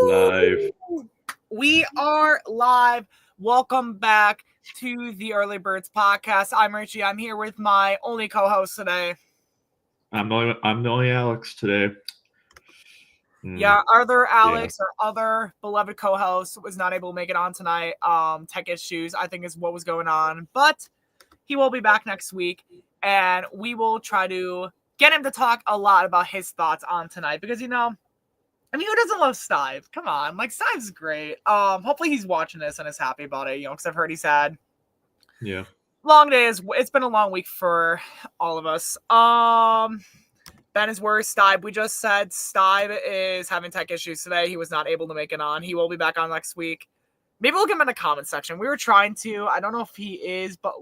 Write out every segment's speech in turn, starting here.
Live. We are live. Welcome back to the Early Birds podcast. I'm Richie. I'm here with my only co-host today. I'm the only Aleks today. Yeah, other Aleks or other beloved co-host was not able to make it on tonight. Tech issues, I think, is what was going on. But he will be back next week, and we will try to get him to talk a lot about his thoughts on tonight because, who doesn't love Stive? Come on, Stive's great. Hopefully he's watching this and is happy about it, because I've heard he's had long days. It's been a long week for all of us. Ben is worse. Stive, we just said Stive is having tech issues today. He was not able to make it on. He will be back on next week. Maybe we'll get him in the comment section. We were trying to. I don't know if he is, but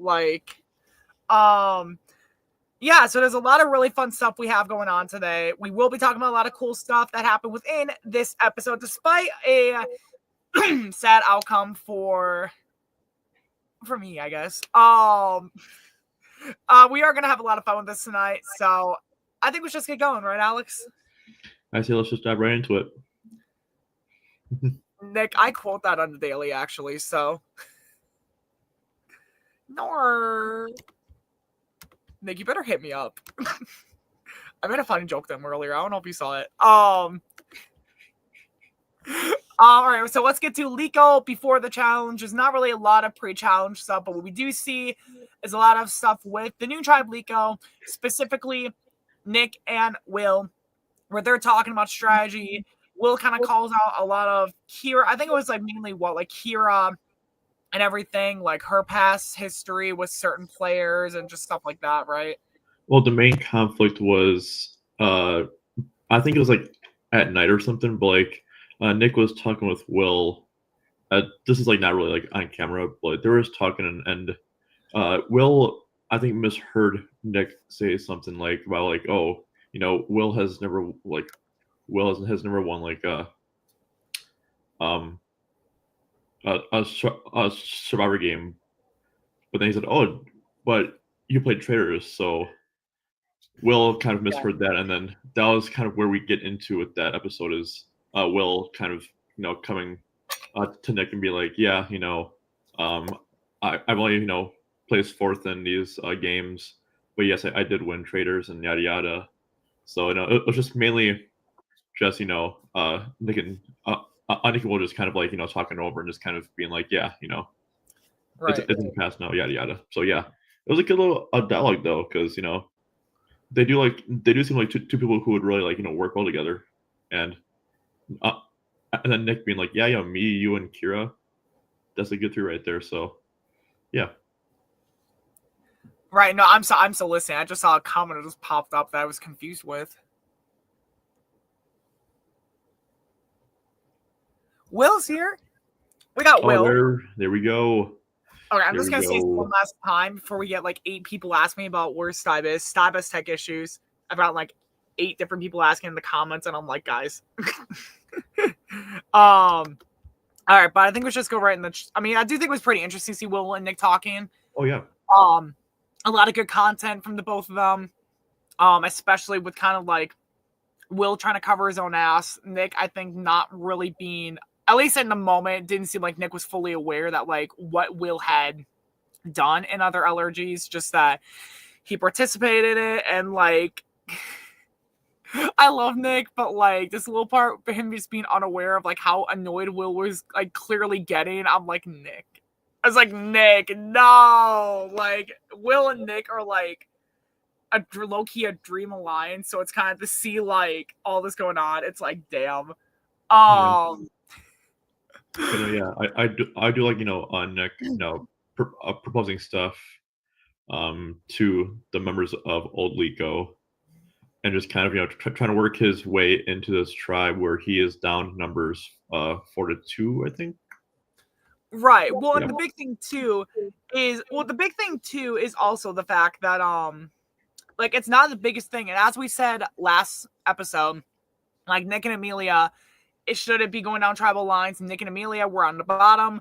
yeah, so there's a lot of really fun stuff we have going on today. We will be talking about a lot of cool stuff that happened within this episode, despite a sad outcome for me, I guess. We are going to have a lot of fun with this tonight, so I think we should just get going, right, Aleks? I say let's just dive right into it. Nick, I quote that on the daily, actually, so... Nick, you better hit me up. I made a funny joke to him earlier. I don't know if you saw it. All right, so let's get to Liko before the challenge. There's not really a lot of pre-challenge stuff, but what we do see is a lot of stuff with the new tribe Liko, specifically Nick and Will, where they're talking about strategy. Will kind of calls out a lot of Kira. I think it was mainly Kira and everything, her past history with certain players and just stuff like that, right? Well, the main conflict was, I think it was at night or something, but Nick was talking with Will. This is not really on camera, but they were just talking, and Will, I think, misheard Nick say something about oh, Will has never has never won a Survivor game, but then he said, "Oh, but you played Traitors," so Will kind of misheard that, and then that was kind of where we get into with that episode is Will kind of coming to Nick and be like, "Yeah, I've only placed fourth in these games, but yes, I did win Traitors and yada yada." So it was just mainly just Nick and Nick will just kind of talking over and just kind of being like, yeah, right. It's in the past now, yada yada. So yeah, it was a good little dialogue though, because they do seem like two people who would really work well together, and then Nick being like, yeah, me, you, and Kira, that's a good three right there. So yeah. Right. No, I'm still listening. I just saw a comment that just popped up that I was confused with. Will's here. We got Will. There we go. Okay, I'm just going to say one last time before we get 8 people ask me about where Stive is. Stive has tech issues. I've got 8 different people asking in the comments, and I'm like, guys. All right, but I think we should just go right in the... I do think it was pretty interesting to see Will and Nick talking. Oh, yeah. A lot of good content from the both of them, especially with kind of Will trying to cover his own ass. Nick, I think, not really being... At least in the moment, it didn't seem like Nick was fully aware that what Will had done in other LRGs, just that he participated in it, and I love Nick, but this little part for him just being unaware of how annoyed Will was clearly getting. I'm like, Nick. I was like, Nick, no. Will and Nick are a low-key a dream alliance, so it's kind of to see all this going on. It's damn. Yeah, I do like Nick proposing stuff to the members of Old Liko, and just kind of trying to work his way into this tribe where he is down numbers 4-2, I think. Right. Well, and the big thing too is also the fact that it's not the biggest thing, and as we said last episode, Nick and Amelia. It shouldn't be going down tribal lines. Nick and Amelia were on the bottom.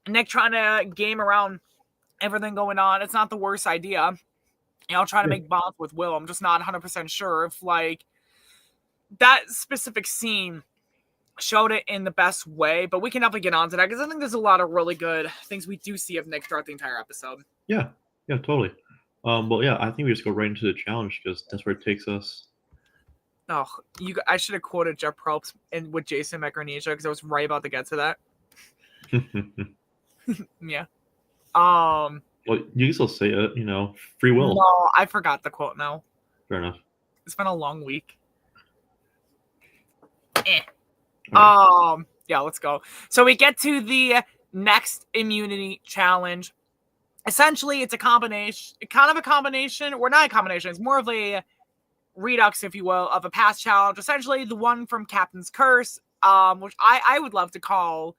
Nick trying to game around everything going on. It's not the worst idea. Trying to make bonds with Will. I'm just not 100% sure if that specific scene showed it in the best way, but we can definitely get on to that because I think there's a lot of really good things we do see of Nick throughout the entire episode. Yeah, totally. Well, yeah, I think we just go right into the challenge because that's where it takes us. Oh, I should have quoted Jeff Probst with Jason Micronesia because I was right about to get to that. Yeah. Well, you can still say it, free will. No, I forgot the quote now. Fair enough. It's been a long week. Right. Yeah, let's go. So we get to the next immunity challenge. Essentially, it's a combination, or not a combination. It's more of a redux, if you will, of a past challenge. Essentially, the one from Captain's Curse, which I would love to call,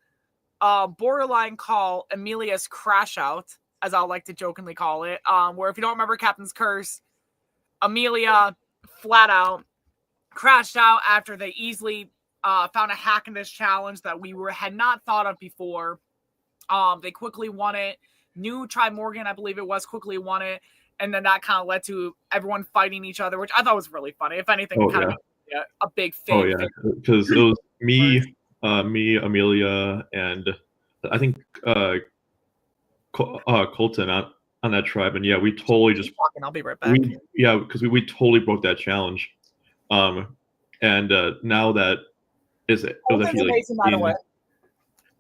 borderline call Amelia's Crash Out, as I like to jokingly call it. Where if you don't remember Captain's Curse, Amelia flat out crashed out after they easily found a hack in this challenge that had not thought of before. They quickly won it. New Tri Morgan, I believe it was, quickly won it. And then that kind of led to everyone fighting each other, which I thought was really funny. If anything, of a big thing. Oh, yeah. Because it was me, Amelia, and I think Colton on that tribe. And yeah, we totally just. I'll be right back. Because we totally broke that challenge. And now that is it was actually like,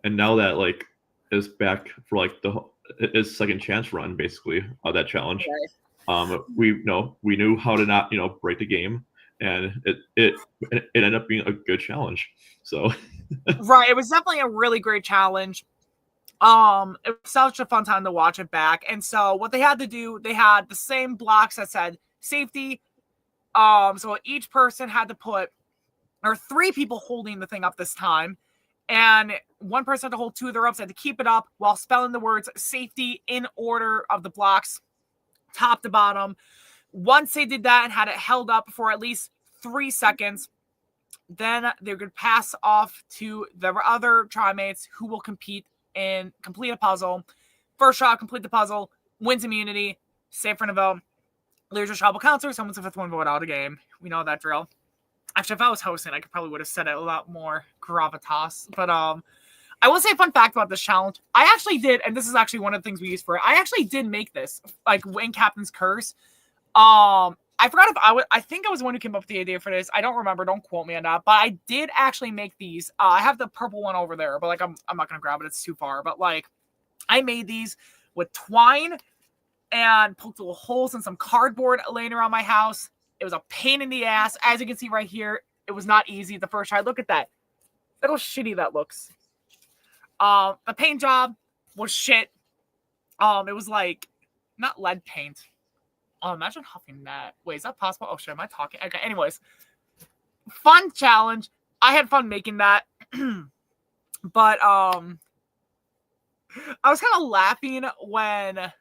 and now that like is back for like his second chance run basically of that challenge. Right. We knew how to not break the game, and it ended up being a good challenge. So right, it was definitely a really great challenge. It was such a fun time to watch it back. And so what they had to do, they had the same blocks that said safety. So each person had to put, or 3 people holding the thing up this time, and one person had to hold 2 of the ropes, had to keep it up while spelling the words safety in order of the blocks, top to bottom. Once they did that and had it held up for at least 3 seconds, then they're going to pass off to the other tri-mates who will compete and complete a puzzle. First shot, complete the puzzle, wins immunity, save for Neville. There's a tribal counselor. Someone's the 5th one vote out of game. We know that drill. Actually, if I was hosting, I probably would have said it a lot more gravitas. But I will say a fun fact about this challenge. I actually did, and this is actually one of the things we used for it. I actually did make this, like in Captain's Curse. I forgot if I think I was the one who came up with the idea for this. I don't remember. Don't quote me on that. But I did actually make these. I have the purple one over there, but like I'm not gonna grab it. It's too far. But like I made these with twine and poked little holes in some cardboard laying around my house. It was a pain in the ass. As you can see right here, it was not easy the first try. Look at that. Look how shitty that looks. The paint job was shit. It was like, not lead paint. Oh, imagine huffing that. Wait, is that possible? Oh, shit, am I talking? Okay, anyways. Fun challenge. I had fun making that. But, I was kind of laughing when...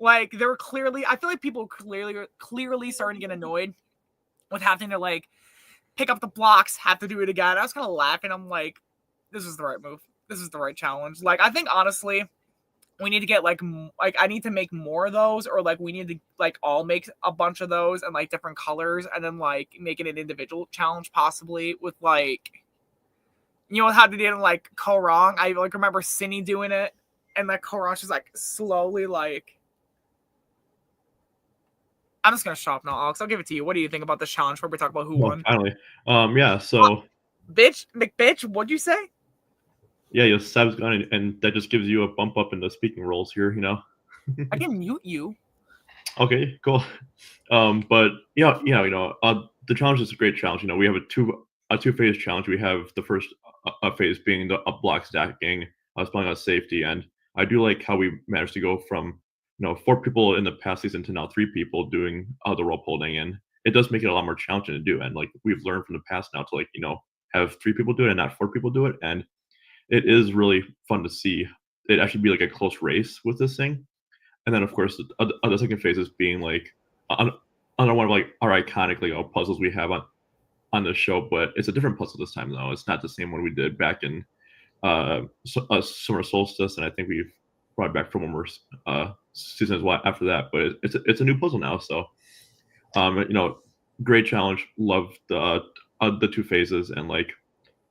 Like, there were clearly, I feel like people clearly starting to get annoyed with having to, like, pick up the blocks, have to do it again. I was kind of laughing. I'm like, this is the right move. This is the right challenge. Like, I think, honestly, we need to get, like, I need to make more of those, or, like, we need to, like, all make a bunch of those and, like, different colors, and then, like, make it an individual challenge, possibly, with, like, you know how they did in, like, Korong? I, like, remember Cindy doing it, and, like, Korong, she's, like, slowly, like, I'm just gonna shut up now, Alex. I'll give it to you. What do you think about this challenge before we talk about who won? Finally, yeah. So, bitch, what'd you say? Yeah, your Sab's gone, and that just gives you a bump up in the speaking roles here. I can mute you. Okay, cool. But yeah, the challenge is a great challenge. We have a two-phase challenge. We have the first phase being the block stacking, spelling out safety, and I do like how we managed to go from 4 people in the past season to now 3 people doing the rope holding, and it does make it a lot more challenging to do. And like we've learned from the past now to have 3 people do it and not 4 people do it, and it is really fun to see it actually be like a close race with this thing. And then of course the second phase is being like another one of like our iconic puzzles we have on the show, but it's a different puzzle this time though. It's not the same one we did back in Summer Solstice, and I think we've brought it back for one more season as well after that. But it's a new puzzle now, so great challenge. Love the 2 phases, and like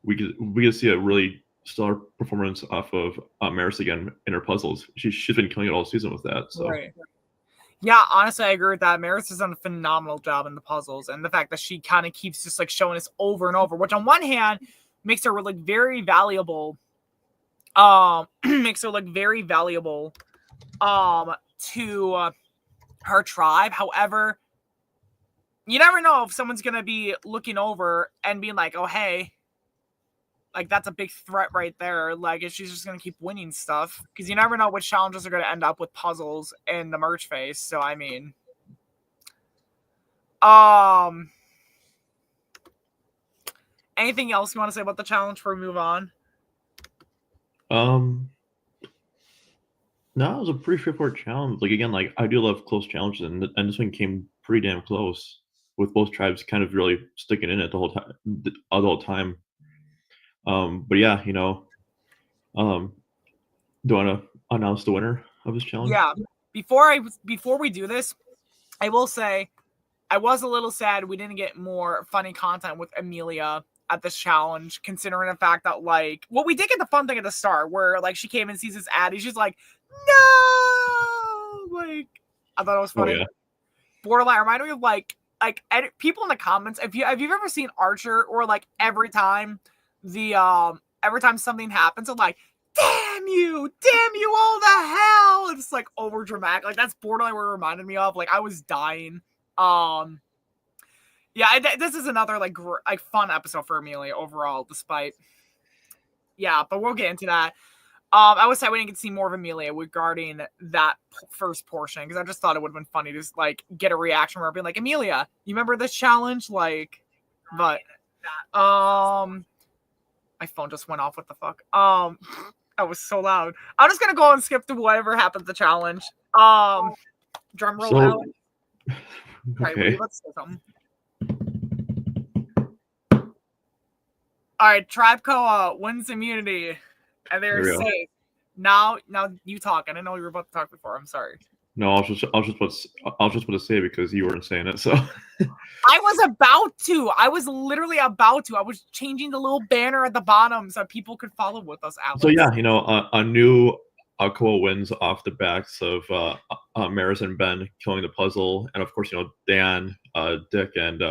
we could see a really stellar performance off of Maris again in her puzzles. She's been killing it all season with that. So. Right. Yeah, honestly, I agree with that. Maris has done a phenomenal job in the puzzles, and the fact that she kind of keeps just like showing us over and over, which on one hand makes her like very valuable. Makes her like very valuable to her tribe. However, you never know if someone's gonna be looking over and being like, "Oh, hey, like that's a big threat right there." Like, if she's just gonna keep winning stuff, because you never know which challenges are gonna end up with puzzles in the merge phase. So, I mean, anything else you want to say about the challenge before we move on? No, it was a pretty straightforward challenge. Like again, like I do love close challenges, and this one came pretty damn close, with both tribes kind of really sticking in it the whole time. But yeah, do you want to announce the winner of this challenge? Yeah. Before we do this, I will say I was a little sad we didn't get more funny content with Amelia at this challenge, considering the fact that like, well, we did get the fun thing at the start where like she came and sees this Addy, she's like, no, like I thought it was funny. Oh, yeah. Borderline reminded me of like people in the comments. Have you ever seen Archer, or like every time something happens, I'm like, damn you all the hell. It's like over dramatic. Like that's borderline what it reminded me of. Like I was dying. Yeah, this is another like fun episode for Amelia overall, despite. Yeah, but we'll get into that. I would say we didn't get to see more of Amelia regarding that first portion, because I just thought it would have been funny to just like get a reaction where I'd be like, Amelia, you remember this challenge? Like, but my phone just went off. What the fuck? That was so loud. I'm just gonna go and skip to whatever happened to the challenge. Drum roll out. Okay. Right, let's say something. All right, Tribe Koa wins immunity, and they're safe. Now you talk. I didn't know you were about to talk before. I'm sorry. No, I was just about to say it because you weren't saying it. So I was about to. I was literally about to. I was changing the little banner at the bottom so people could follow with us, Aleks. So yeah, a new Koa wins off the backs of Maris and Ben killing the puzzle, and of course, Dan, Dick, and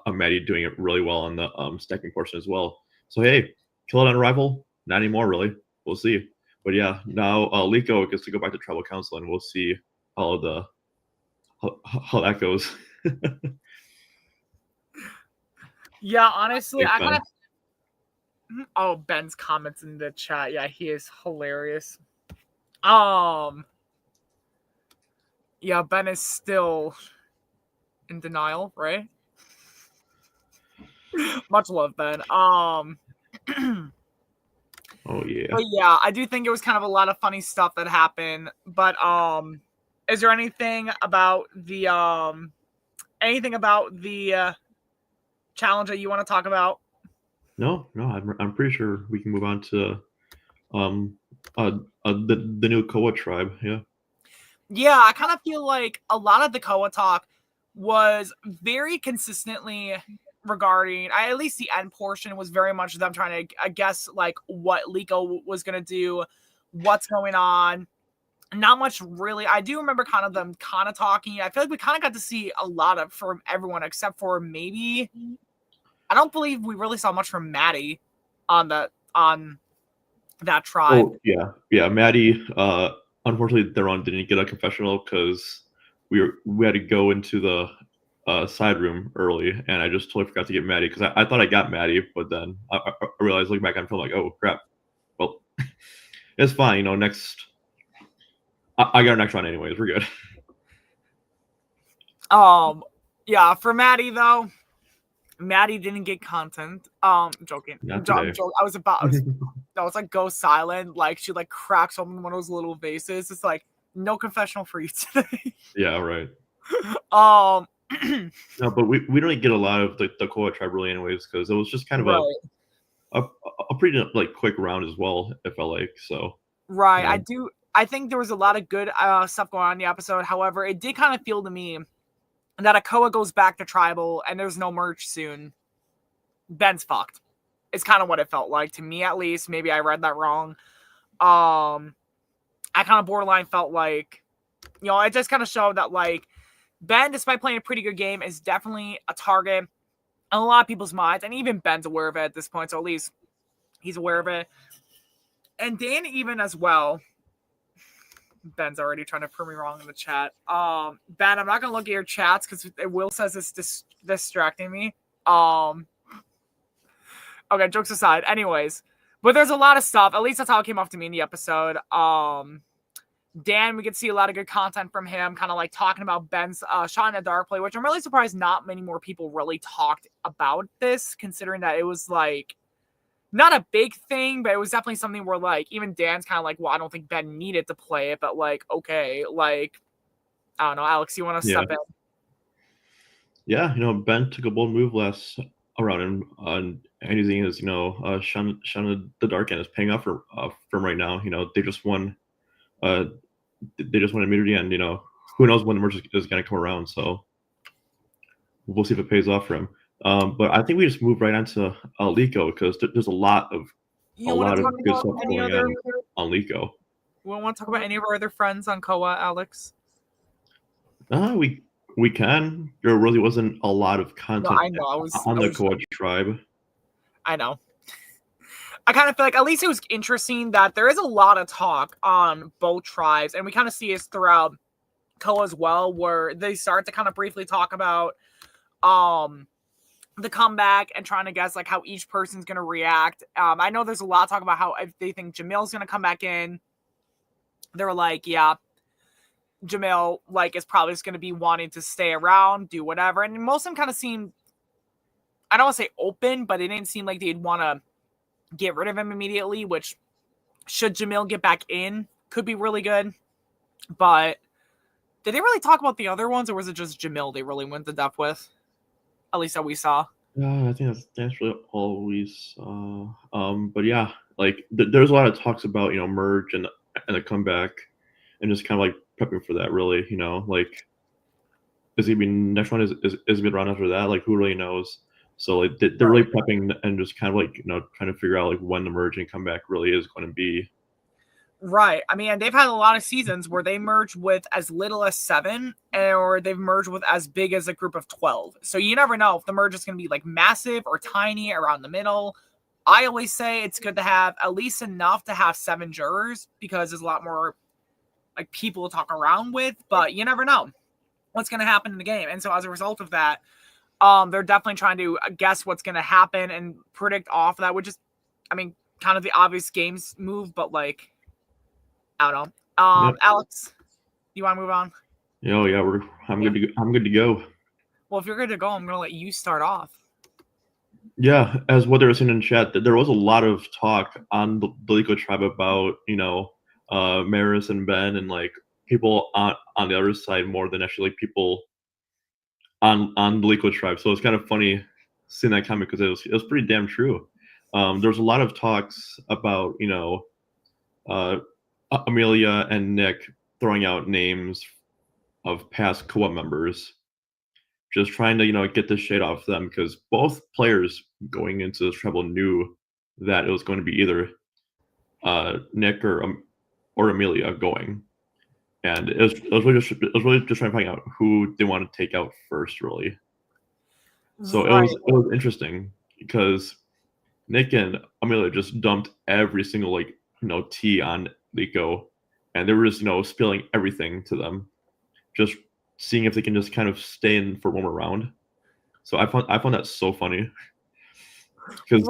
Maddie doing it really well on the stacking portion as well. So hey, kill it on arrival? Not anymore, really. We'll see. But yeah, now Liko gets to go back to tribal council, and we'll see how that goes. Yeah, honestly, I kind of. Oh, Ben's comments in the chat. Yeah, he is hilarious. Yeah, Ben is still in denial, right? Much love, Ben. Oh yeah. But yeah, I do think it was kind of a lot of funny stuff that happened. But is there anything about the challenge that you want to talk about? No, I'm pretty sure we can move on to the new Koa tribe. Yeah, I kind of feel like a lot of the Koa talk was very consistently regarding, at least the end portion was very much them trying to, I guess, like what Liko was going to do, what's going on. Not much really. I do remember kind of them kind of talking. I feel like we kind of got to see a lot of from everyone except for maybe, I don't believe we really saw much from Maddie on that tribe. Oh yeah. Maddie, unfortunately, Theron didn't get a confessional because we had to go into the side room early, and I just totally forgot to get Maddie because I thought I got Maddie, but then I realized looking back on film like, oh crap. Well, it's fine. Next, I got our next round anyways. We're good. Yeah. For Maddie though, Maddie didn't get content. Joking. I was like, go silent. Like she like cracks open one of those little vases. It's like no confessional for you today. Yeah. Right. No, but we don't get a lot of the Koa tribe really anyways, because it was just kind of a pretty like quick round as well, it felt like. So right. I think there was a lot of good stuff going on in the episode. However, it did kind of feel to me that a Koa goes back to tribal and there's no merch soon. Ben's fucked. It's kind of what it felt like to me, at least. Maybe I read that wrong. I kind of borderline felt like, it just kind of showed that, like, Ben, despite playing a pretty good game, is definitely a target in a lot of people's minds, and even Ben's aware of it at this point, so at least he's aware of it. And Dan even as well. Ben's already trying to prove me wrong in the chat. Ben, I'm not going to look at your chats because Will says it's distracting me. Okay, jokes aside. Anyways, but there's a lot of stuff. At least that's how it came off to me in the episode. Dan, we could see a lot of good content from him, kind of like talking about Ben's shot in the dark play, which I'm really surprised not many more people really talked about this, considering that it was like not a big thing, but it was definitely something where like even Dan's kind of like, well, I don't think Ben needed to play it, but like, okay, like, I don't know, Aleks, you want to step in? Yeah, Ben took a bold move last around and anything is, Shun the Dark End is paying off for him right now. They just won immunity, and who knows when the merge is going to come around. So we'll see if it pays off for him. But I think we just move right onto Liko because there's a lot of good stuff going on Liko. We want to talk about any of our other friends on Koa, Aleks? We can. There really wasn't a lot of content on the Koa tribe. I know. I kind of feel like at least it was interesting that there is a lot of talk on both tribes, and we kind of see it throughout Koa as well, where they start to kind of briefly talk about the comeback and trying to guess like how each person's going to react. I know there's a lot of talk about how if they think Jamil's going to come back in, they're like, yeah, Jamil like is probably just going to be wanting to stay around, do whatever. And most of them kind of seem, I don't want to say open, but it didn't seem like they'd want to get rid of him immediately, which should Jamil get back in could be really good. But did they really talk about the other ones, or was it just Jamil they really went to depth with? At least that we saw. I think that's really all we saw. But yeah, like there's a lot of talks about merge and the comeback, and just kind of like prepping for that. Really, like is it gonna be next one? Is it be around after that? Like who really knows? So like they're really prepping and just kind of like trying to figure out like when the merge and comeback really is going to be. Right. I mean, they've had a lot of seasons where they merge with as little as 7, or they've merged with as big as a group of 12. So you never know if the merge is going to be like massive or tiny around the middle. I always say it's good to have at least enough to have 7 jurors because there's a lot more like people to talk around with, but you never know what's going to happen in the game. And so as a result of that, they're definitely trying to guess what's going to happen and predict off of that, which is, I mean, kind of the obvious games move, but like, I don't know. Yep. Aleks, you want to move on? Yeah, I'm good to go. Well, if you're good to go, I'm going to let you start off. Yeah, as what they were saying in chat, there was a lot of talk on the Liko tribe about Maris and Ben and like people on the other side more than actually like people on the Liko tribe. So it's kind of funny seeing that comment because it was pretty damn true. There's a lot of talks about Amelia and Nick throwing out names of past co-op members, just trying to get the shade off them because both players going into this trouble knew that it was going to be either Nick or Amelia going, and it was really just trying to find out who they want to take out first, really. So it was interesting because Nick and Amelia just dumped every single tea on Liko, and they were just spilling everything to them, just seeing if they can just kind of stay in for one more round. So I found that so funny because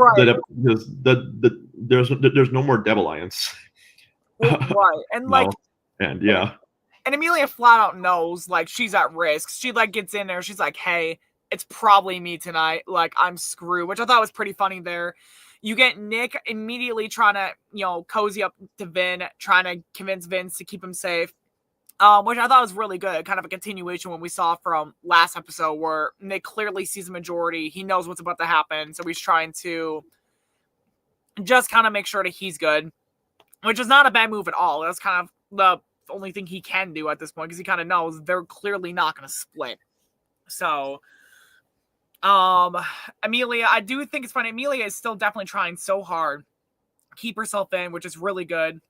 there's no more Dev Alliance, right? And like, and yeah, and Amelia flat out knows like she's at risk. She like gets in there, she's like, hey, it's probably me tonight. Like I'm screwed, which I thought was pretty funny there. You get Nick immediately trying to, cozy up to Vin, trying to convince Vince to keep him safe, which I thought was really good. Kind of a continuation when we saw from last episode where Nick clearly sees a majority. He knows what's about to happen. So he's trying to just kind of make sure that he's good, which is not a bad move at all. That's kind of the only thing he can do at this point because he kind of knows they're clearly not going to split. So Amelia, I do think it's funny. Amelia is still definitely trying so hard to keep herself in, which is really good.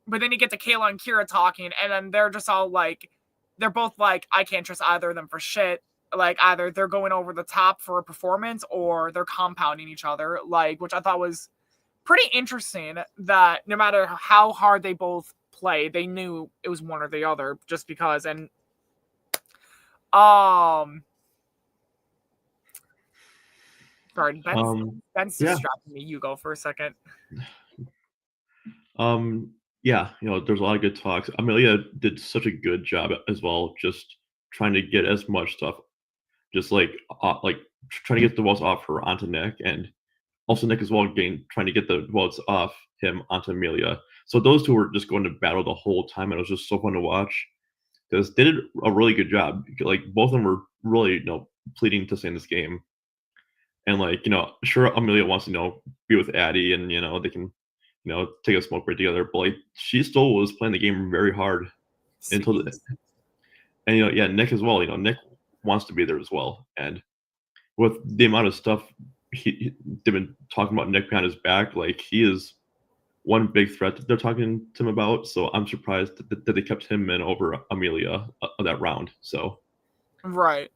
But then you get to Kayla and Kira talking, and then they're just all like, they're both like, I can't trust either of them for shit. Like, either they're going over the top for a performance or they're compounding each other, like, which I thought was pretty interesting, that no matter how hard they both play, they knew it was one or the other just because. And sorry, Ben's distracting me. You go for a second. Yeah, there's a lot of good talks. Amelia did such a good job as well, just trying to get as much stuff, just like trying to get the votes off her onto Nick, and also Nick as well trying to get the votes off him onto Amelia. So those two were just going to battle the whole time, and it was just so fun to watch because they did a really good job. Like both of them were really pleading to stay in this game, and sure, Amelia wants to be with Addie, and they can take a smoke break together. But like, she still was playing the game very hard until and Nick as well. Nick wants to be there as well. And with the amount of stuff they've been talking about Nick behind his back, like he is one big threat that they're talking to him about. So I'm surprised that they kept him in over Amelia that round. So right.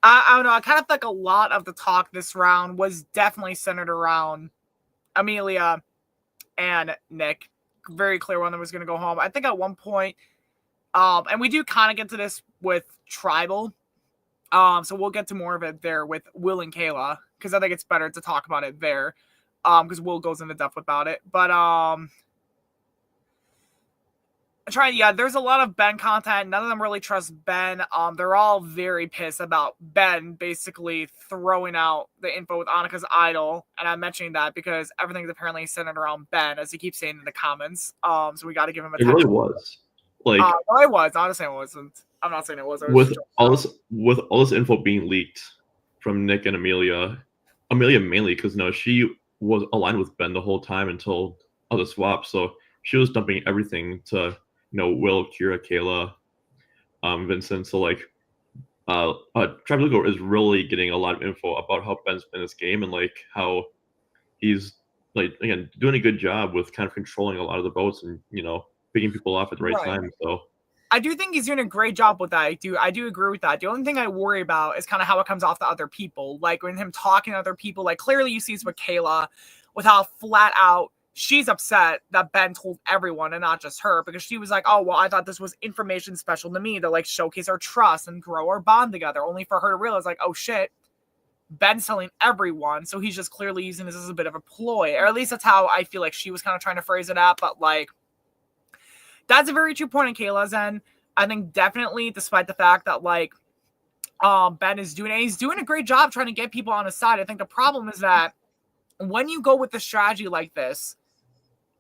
I don't know. I kind of think a lot of the talk this round was definitely centered around Amelia and Nick. Very clear one that was going to go home. I think at one point, and we do kind of get to this with Tribal. So we'll get to more of it there with Will and Kayla, because I think it's better to talk about it there. Because Will goes into depth about it. But there's a lot of Ben content. None of them really trust Ben. They're all very pissed about Ben basically throwing out the info with Annika's idol. And I'm mentioning that because everything's apparently centered around Ben, as he keeps saying in the comments. So we got to give him attention. It really was. Like, it was. Honestly, it wasn't. I'm not saying it was. With all this info being leaked from Nick and Amelia mainly because she was aligned with Ben the whole time until the swap. So she was dumping everything to Will, Kira, Kayla, Vincent. So like, Travis Lugo is really getting a lot of info about how Ben's been in this game and like how he's like again doing a good job with kind of controlling a lot of the votes and picking people off at the right time. So I do think he's doing a great job with that. I do agree with that. The only thing I worry about is kind of how it comes off to other people. Like when him talking to other people, like clearly you see this with Kayla, with how flat out she's upset that Ben told everyone and not just her, because she was like, oh, well, I thought this was information special to me to like showcase our trust and grow our bond together, only for her to realize like, oh shit, Ben's telling everyone. So he's just clearly using this as a bit of a ploy, or at least that's how I feel like she was kind of trying to phrase it at. But like, that's a very true point in Kayla's end. I think definitely, despite the fact that like Ben is he's doing a great job trying to get people on his side. I think the problem is that when you go with a strategy like this,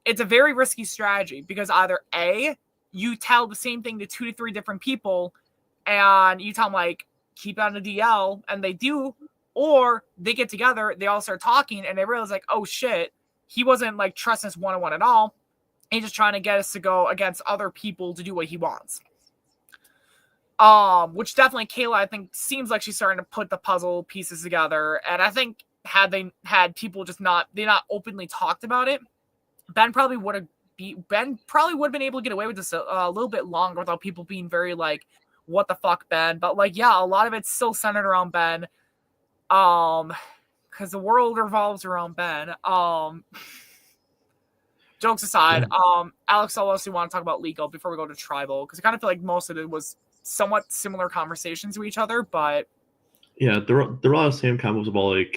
it's a very risky strategy because either A, you tell the same thing to 2 to 3 different people and you tell them like, keep on the DL, and they do, or they get together, they all start talking and they realize like, oh shit, he wasn't like trusting us one-on-one at all. He's just trying to get us to go against other people to do what he wants. Which definitely Kayla, I think, seems like she's starting to put the puzzle pieces together. And I think had people just not openly talked about it, Ben probably would have been able to get away with this a little bit longer without people being very like, what the fuck, Ben? But like, yeah, a lot of it's still centered around Ben. Because the world revolves around Ben. Jokes aside, Alex, I'll also want to talk about legal before we go to tribal, because I kind of feel like most of it was somewhat similar conversations to each other, but yeah, they're all the same combos about like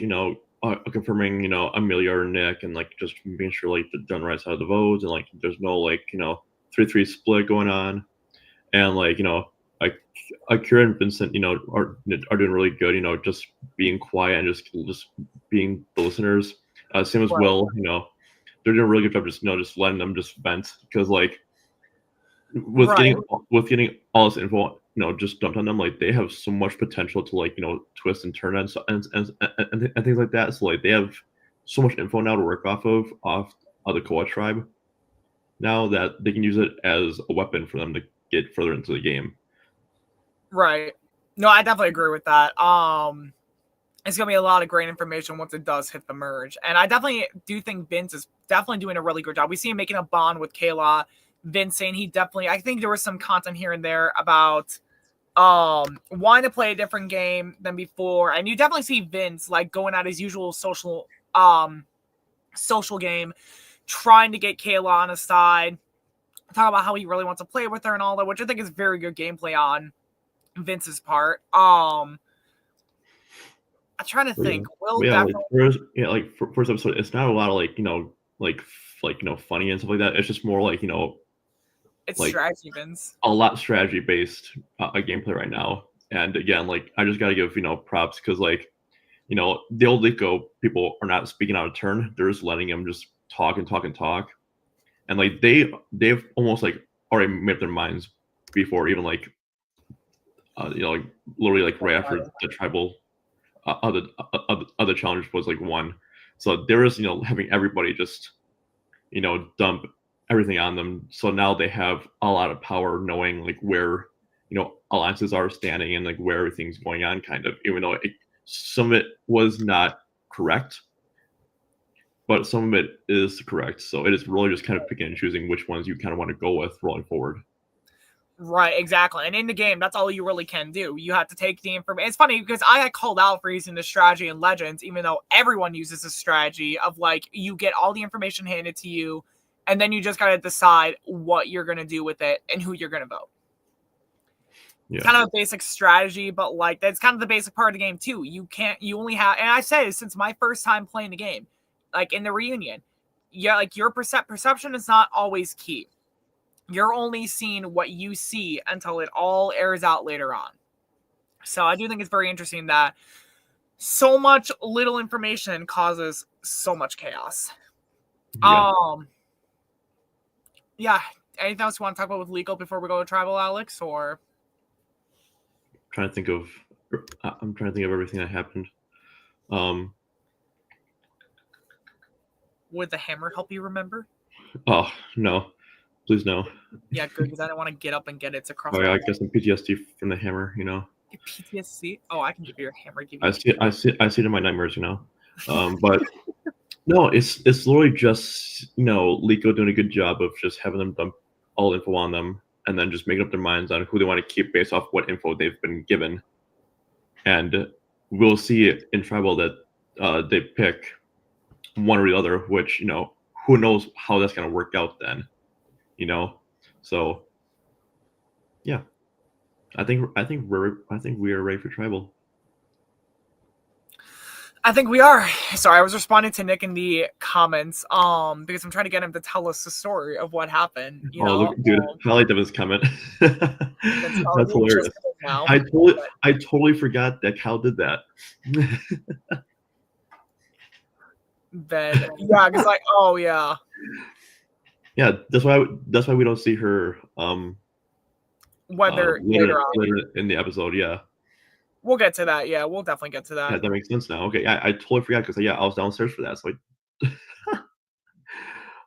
confirming Amelia or Nick and like just making sure like they're on the right side of the votes and like there's no like 3-3 split going on, and like like Kira and Vincent are doing really good, just being quiet and just being the listeners. Same as Will, they're doing a really good job just letting them just vent, because like with getting all this info just dumped on them, like they have so much potential to like twist and turn and things like that. So like they have so much info now to work off the Koa tribe now that they can use it as a weapon for them to get further into the game. Right. No, I definitely agree with that. it's going to be a lot of great information once it does hit the merge. And I definitely do think Vince is definitely doing a really good job. We see him making a bond with Kayla. Vince saying I think there was some content here and there about wanting to play a different game than before. And you definitely see Vince like going at his usual social game, trying to get Kayla on his side, talk about how he really wants to play with her and all that, which I think is very good gameplay on Vince's part. I'm trying to think. First episode, it's not a lot of funny and stuff like that. It's just more like it's strategy, Vince. A lot strategy based gameplay right now. And again, I just gotta give props because the old Lico people are not speaking out of turn. They're just letting them just talk and talk and talk, and they've almost already made up their minds before even literally right after the tribal. Other challenge was won, so there is having everybody just dump everything on them. So now they have a lot of power, knowing where alliances are standing and where everything's going on. Kind of, even though some of it was not correct, but some of it is correct. So it is really just kind of picking and choosing which ones you kind of want to go with rolling forward. Right, exactly. And in the game, that's all you really can do. You have to take the information. It's funny because I got called out for using the strategy in Legends, even though everyone uses a strategy of you get all the information handed to you, and then you just got to decide what you're going to do with it and who you're going to vote. Yeah. Kind of a basic strategy, but that's kind of the basic part of the game too. You only have, and I said it since my first time playing the game, in the reunion, your perception is not always key. You're only seeing what you see until it all airs out later on. So I do think it's very interesting that so much little information causes so much chaos. Yeah. Anything else you want to talk about with legal before we go to tribal, Alex? Or I'm trying to think of everything that happened. Would the hammer help you remember? Oh no. Please no. Yeah, good, because I don't want to get up and get it. It's across. Oh yeah, I guess some PTSD from the hammer, PTSD? Oh, I can give you a hammer. I see it in my nightmares, But no, it's literally just Lico doing a good job of just having them dump all info on them and then just making up their minds on who they want to keep based off what info they've been given. And we'll see it in tribal that they pick one or the other, which who knows how that's gonna work out then. So yeah, I think we are ready for tribal. I think we are. Sorry, I was responding to Nick in the comments because I'm trying to get him to tell us the story of what happened. Look, dude, highlight of his comment. That's hilarious. I totally forgot that Cal did that. Then yeah, because oh yeah. Yeah, that's why we don't see her whether later in the episode. Yeah, we'll get to that. Yeah, we'll definitely get to that. Yeah, that makes sense now. Okay, I totally forgot because I was downstairs for that. So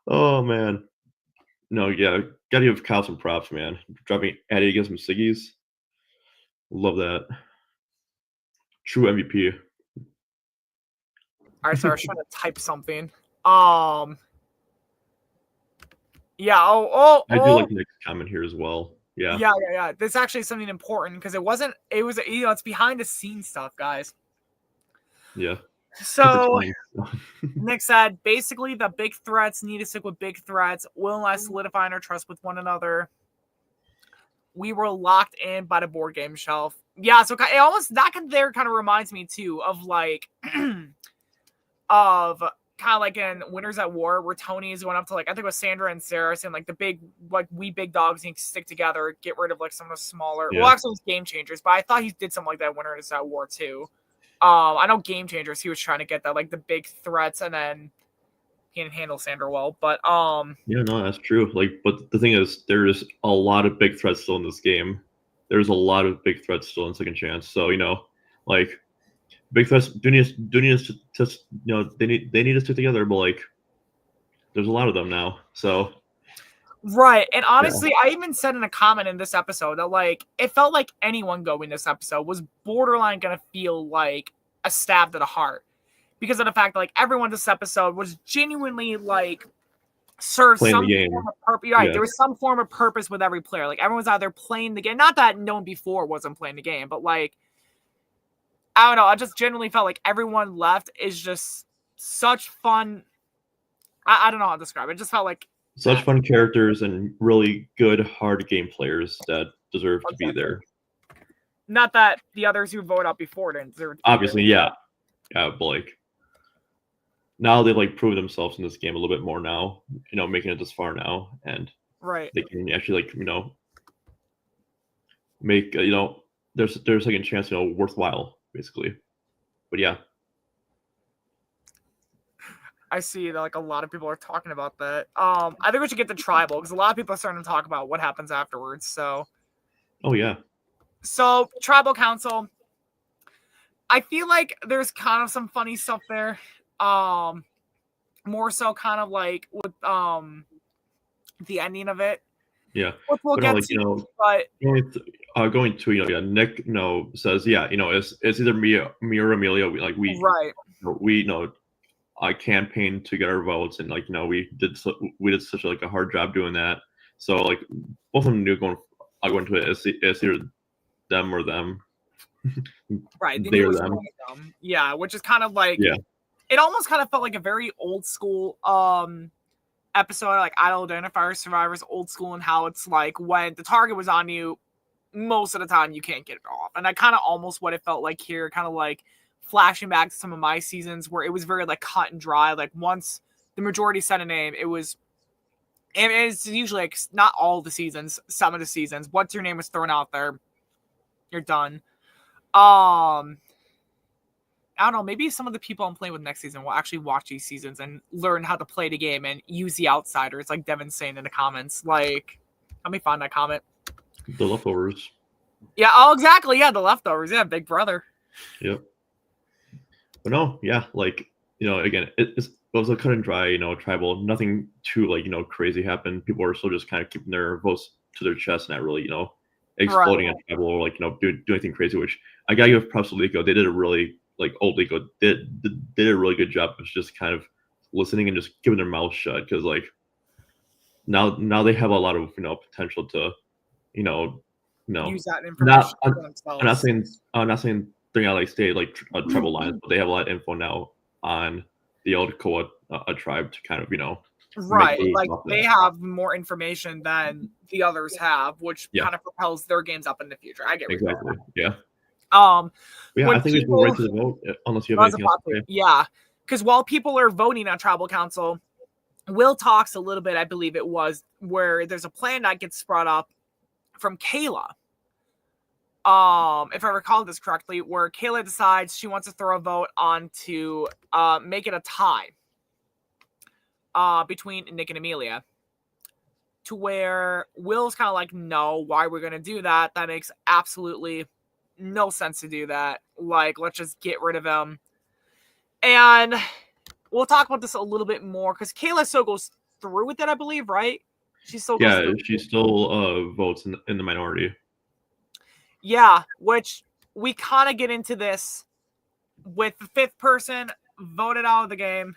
oh man, no, yeah, gotta give Kyle some props, man. Dropping Addy against some Siggies, love that. True MVP. All right, so I was trying to type something. Yeah. I do like Nick's comment here as well. Yeah. Yeah. This actually is something important because it was it's behind the scenes stuff, guys. Yeah. So Nick said basically the big threats need to stick with big threats. Will not solidifying our trust with one another. We were locked in by the board game shelf. Yeah, so it almost that kind of reminds me too of of kind of in Winners at War, where Tony is going up to I think it was Sandra and Sarah saying the big we big dogs need to stick together, get rid of some of the smaller. Yeah. Well, actually, it was Game Changers, but I thought he did something like that in Winners at War too. I know Game Changers, he was trying to get that the big threats, and then he didn't handle Sandra well. But yeah, no, that's true. But the thing is, there's a lot of big threats still in this game. There's a lot of big threats still in Second Chance. So big threats do need to they need to stick together, but there's a lot of them now. So right. And honestly, yeah. I even said in a comment in this episode that it felt like anyone going this episode was borderline gonna feel a stab to the heart because of the fact that like everyone this episode was genuinely like served Playing some the game. form of purpose. Right, Yeah. there was some form of purpose with every player. Like everyone's either playing the game. Not that no one before wasn't playing the game, but like I don't know. I just genuinely felt like everyone left is just such fun. I don't know how to describe it. It just felt like such fun characters and really good hard game players that deserve to be there. Not that the others who voted out before didn't deserve to be obviously there. yeah, but like now they like prove themselves in this game a little bit more now, you know, making it this far now, and right, they can actually like, you know, make you know, there's a second chance, you know, worthwhile basically. But yeah, I see that like a lot of people are talking about that. I think we should get to tribal because a lot of people are starting to talk about what happens afterwards. So oh yeah, so tribal council, I feel like there's kind of some funny stuff there. More so kind of like with the ending of it. Yeah, which we'll but get like, to, you know, but going to, you know, yeah, Nick, you know, says, yeah, you know, it's either me or Amelia. We right, you know, I campaigned to get our votes, and like, you know, we did such like a hard job doing that. So like both of them knew going to it, it's either them or them. Right, they or them. Yeah, which is kind of like, yeah, it almost kind of felt like a very old school episode, like Idol Identifiers Survivors, old school, and how it's like when the target was on you, most of the time you can't get it off. And I kind of almost what it felt like here, kind of like flashing back to some of my seasons where it was very like cut and dry. Like once the majority said a name, it's usually like not all the seasons, some of the seasons. Once your name was thrown out there, you're done. I don't know, maybe some of the people I'm playing with next season will actually watch these seasons and learn how to play the game and use the outsiders, like Devin's saying in the comments. Like, let me find that comment. The leftovers. Yeah, oh, exactly. Yeah, the leftovers. Yeah, Big Brother. Yep. But no, yeah, like, you know, again, it was a cut and dry, you know, tribal. Nothing too, like, you know, crazy happened. People are still just kind of keeping their votes to their chest, not really, you know, exploding at tribal or, like, you know, do anything crazy, which I gotta give props to Lico. They did a really, like, old Lico did a really good job of just kind of listening and just giving their mouth shut, because, like, now they have a lot of, you know, potential to, you know, use that information for themselves. I'm not saying they're not like stay like tribal lines, but they have a lot of info now on the old Koa tribe to kind of, you know, right, like they have more information than the others have, which kind of propels their games up in the future. I get exactly, yeah. Yeah, I think we should go right to the vote unless you have anything else to say. Yeah, because while people are voting on tribal council, Will talks a little bit, I believe it was, where there's a plan that gets brought up from Kayla. If I recall this correctly, where Kayla decides she wants to throw a vote on to make it a tie between Nick and Amelia, to where Will's kind of like, no, why are we going to do that? That makes absolutely no sense to do that. Like, let's just get rid of him. And we'll talk about this a little bit more because Kayla still goes through with it, I believe, right? She still votes in the minority. Yeah, which we kind of get into this with the fifth person voted out of the game.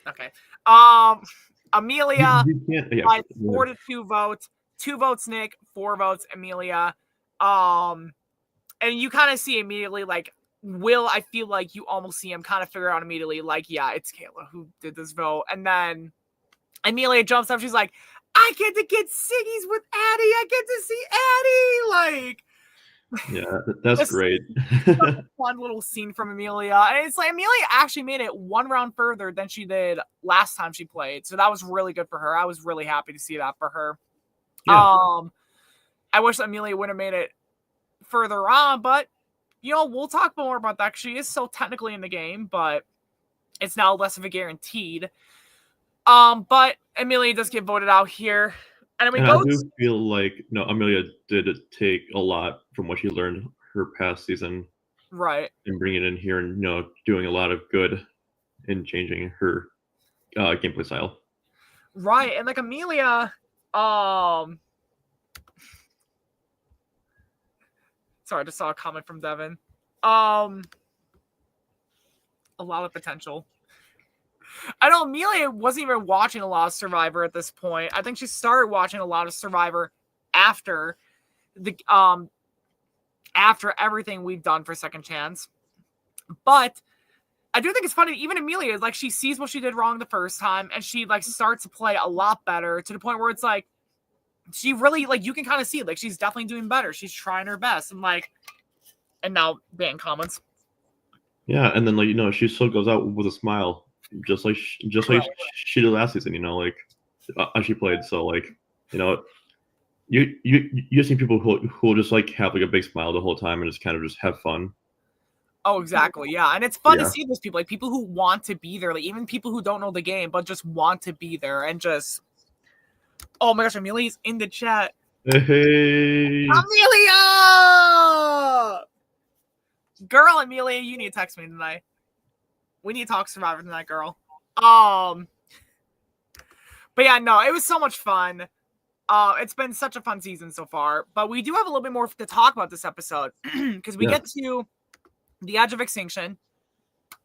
Okay. Amelia by 4 to 2 votes. 2 votes Nick, 4 votes Amelia. And you kind of see immediately, like, Will, I feel like you almost see him kind of figure out immediately, like, yeah, it's Kayla who did this vote. And then Amelia jumps up. She's like, I get to get ciggies with Addie. I get to see Addie. Like, yeah, that's great. A fun little scene from Amelia. And it's like Amelia actually made it 1 round further than she did last time she played. So that was really good for her. I was really happy to see that for her. Yeah. I wish Amelia would have made it further on, but you know, we'll talk more about that because she is so technically in the game, but it's now less of a guaranteed. But Amelia does get voted out here. And I do feel like Amelia did take a lot from what she learned her past season, right? And bringing it in here and doing a lot of good in changing her gameplay style, right? And like Amelia, Sorry, I just saw a comment from Devin. A lot of potential. I know Amelia wasn't even watching a lot of Survivor at this point. I think she started watching a lot of Survivor after after everything we've done for Second Chance. But I do think it's funny, even Amelia, like, she sees what she did wrong the first time, and she, like, starts to play a lot better, to the point where it's like, she really, like, you can kind of see, like, she's definitely doing better. She's trying her best. And, like, and now ban comments. Yeah, and then, like, you know, she still goes out with a smile, just like she did last season, you know, like, as she played. So, like, you know, you see people who just, like, have, like, a big smile the whole time and just kind of just have fun. Oh, exactly. Yeah. And it's fun to see those people, like, people who want to be there, like, even people who don't know the game, but just want to be there and just, oh my gosh, Amelia's in the chat. Hey. Amelia! Girl, Amelia, you need to text me tonight. We need to talk Survivor tonight, girl. But yeah, no, it was so much fun. It's been such a fun season so far, but we do have a little bit more to talk about this episode because we get to the Edge of Extinction,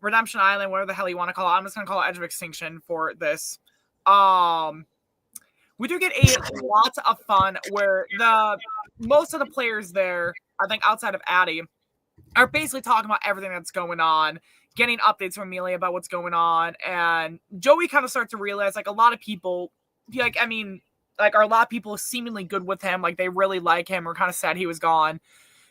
Redemption Island, whatever the hell you want to call it. I'm just going to call it Edge of Extinction for this. We do get a lot of fun where most of the players there, I think outside of Addie, are basically talking about everything that's going on, getting updates from Amelia about what's going on. And Joey kind of starts to realize, like, a lot of people, like, I mean, like, are a lot of people seemingly good with him. Like, they really like him or kind of sad he was gone.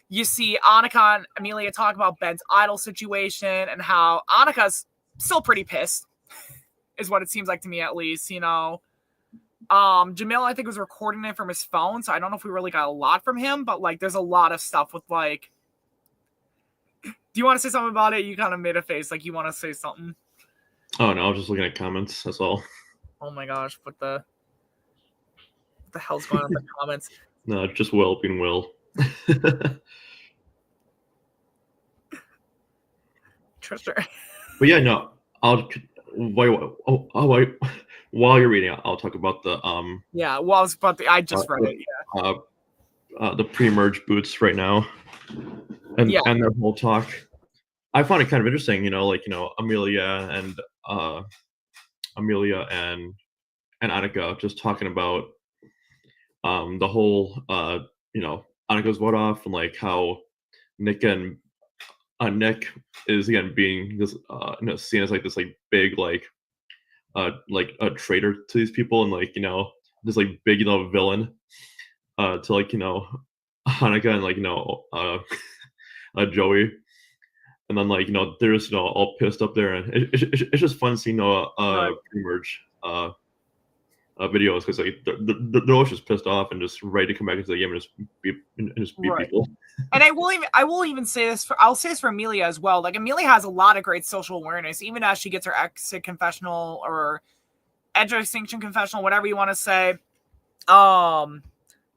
You see Annika and Amelia talk about Ben's Idol situation and how Annika's still pretty pissed, is what it seems like to me, at least, you know. Jamil, I think, was recording it from his phone, so I don't know if we really got a lot from him, but, like, there's a lot of stuff with, like, do you want to say something about it? You kind of made a face like you want to say something. Oh, no, I was just looking at comments, that's all. Oh my gosh, what the hell's going on in the comments? No, just Will being Will. Tristan. But yeah, no, while you're reading, I'll talk about the yeah, well, I was about to, I just read it. Yeah. The pre-merge boots right now, and their whole talk. I found it kind of interesting, you know, like, you know, Amelia and Annika just talking about the whole you know, Annika's vote off, and like how Nick is again being this you know, seen as like this like big like a traitor to these people, and like, you know, this like big, you know, villain to like, you know, Annika and like, you know, Joey. And then, like, you know, they're just, you know, all pissed up there, and it's just fun seeing, you know, pre-merge videos, because like they're all just pissed off and just ready to come back into the game and just beat people. And I will even say this I'll say this for Amelia as well. Like, Amelia has a lot of great social awareness, even as she gets her exit confessional or Edge of Extinction confessional, whatever you want to say,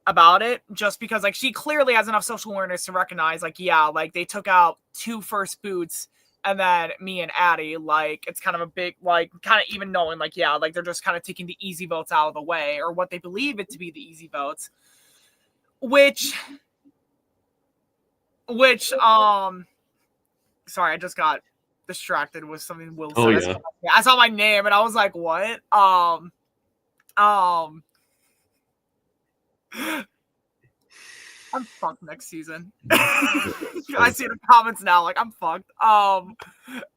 about it, just because, like, she clearly has enough social awareness to recognize, like, yeah, like, they took out 2 first boots and then me and Addie, like, it's kind of a big, like, kind of even knowing, like, yeah, like, they're just kind of taking the easy votes out of the way, or what they believe it to be the easy votes, which sorry, I just got distracted with something Will said. I saw my name and I was like, what? I'm fucked next season. I see the comments now, like, I'm fucked.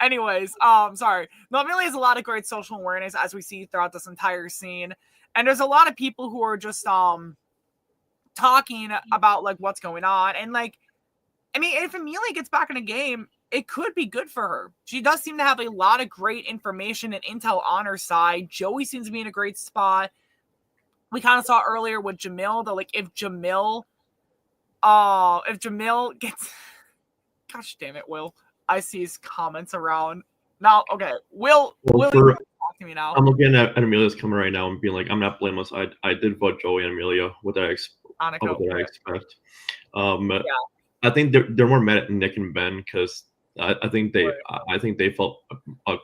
Anyways, sorry. No, Amelia has a lot of great social awareness, as we see throughout this entire scene. And there's a lot of people who are just talking about, like, what's going on. And, like, I mean, if Amelia gets back in the game, it could be good for her. She does seem to have a lot of great information and intel on her side. Joey seems to be in a great spot. We kind of saw earlier with Jamil that, like, if Jamil gets, gosh damn it, Will, I see his comments around now. Okay, Will talk to me now. I'm looking at Amelia's comment right now and being like, I'm not blameless. I did vote Joey and Amelia. What did I expect? I think they're more mad at Nick and Ben, because I think they felt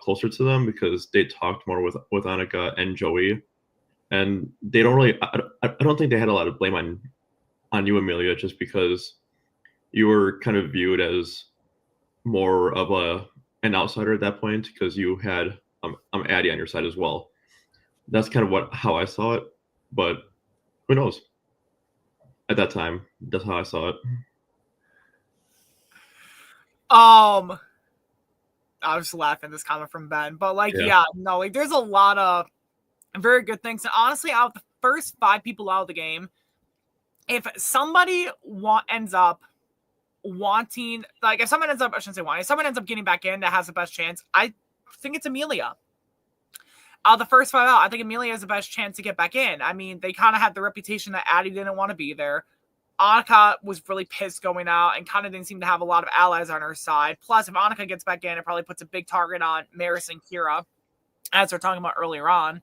closer to them because they talked more with Annika and Joey, and they don't really. I don't think they had a lot of blame on you, Amelia, just because you were kind of viewed as more of an outsider at that point because you had Addie on your side as well. That's kind of how I saw it, but who knows? At that time, that's how I saw it. I was laughing at this comment from Ben, but like, no, like there's a lot of very good things. And honestly, out of the first 5 people out of the game, if somebody ends up wanting, like if someone ends up, I shouldn't say wanting, if someone ends up getting back in that has the best chance, I think it's Amelia. Out of the first 5 out, I think Amelia has the best chance to get back in. I mean, they kind of had the reputation that Addie didn't want to be there. Annika was really pissed going out and kind of didn't seem to have a lot of allies on her side. Plus, if Annika gets back in, it probably puts a big target on Maris and Kira, as we're talking about earlier on.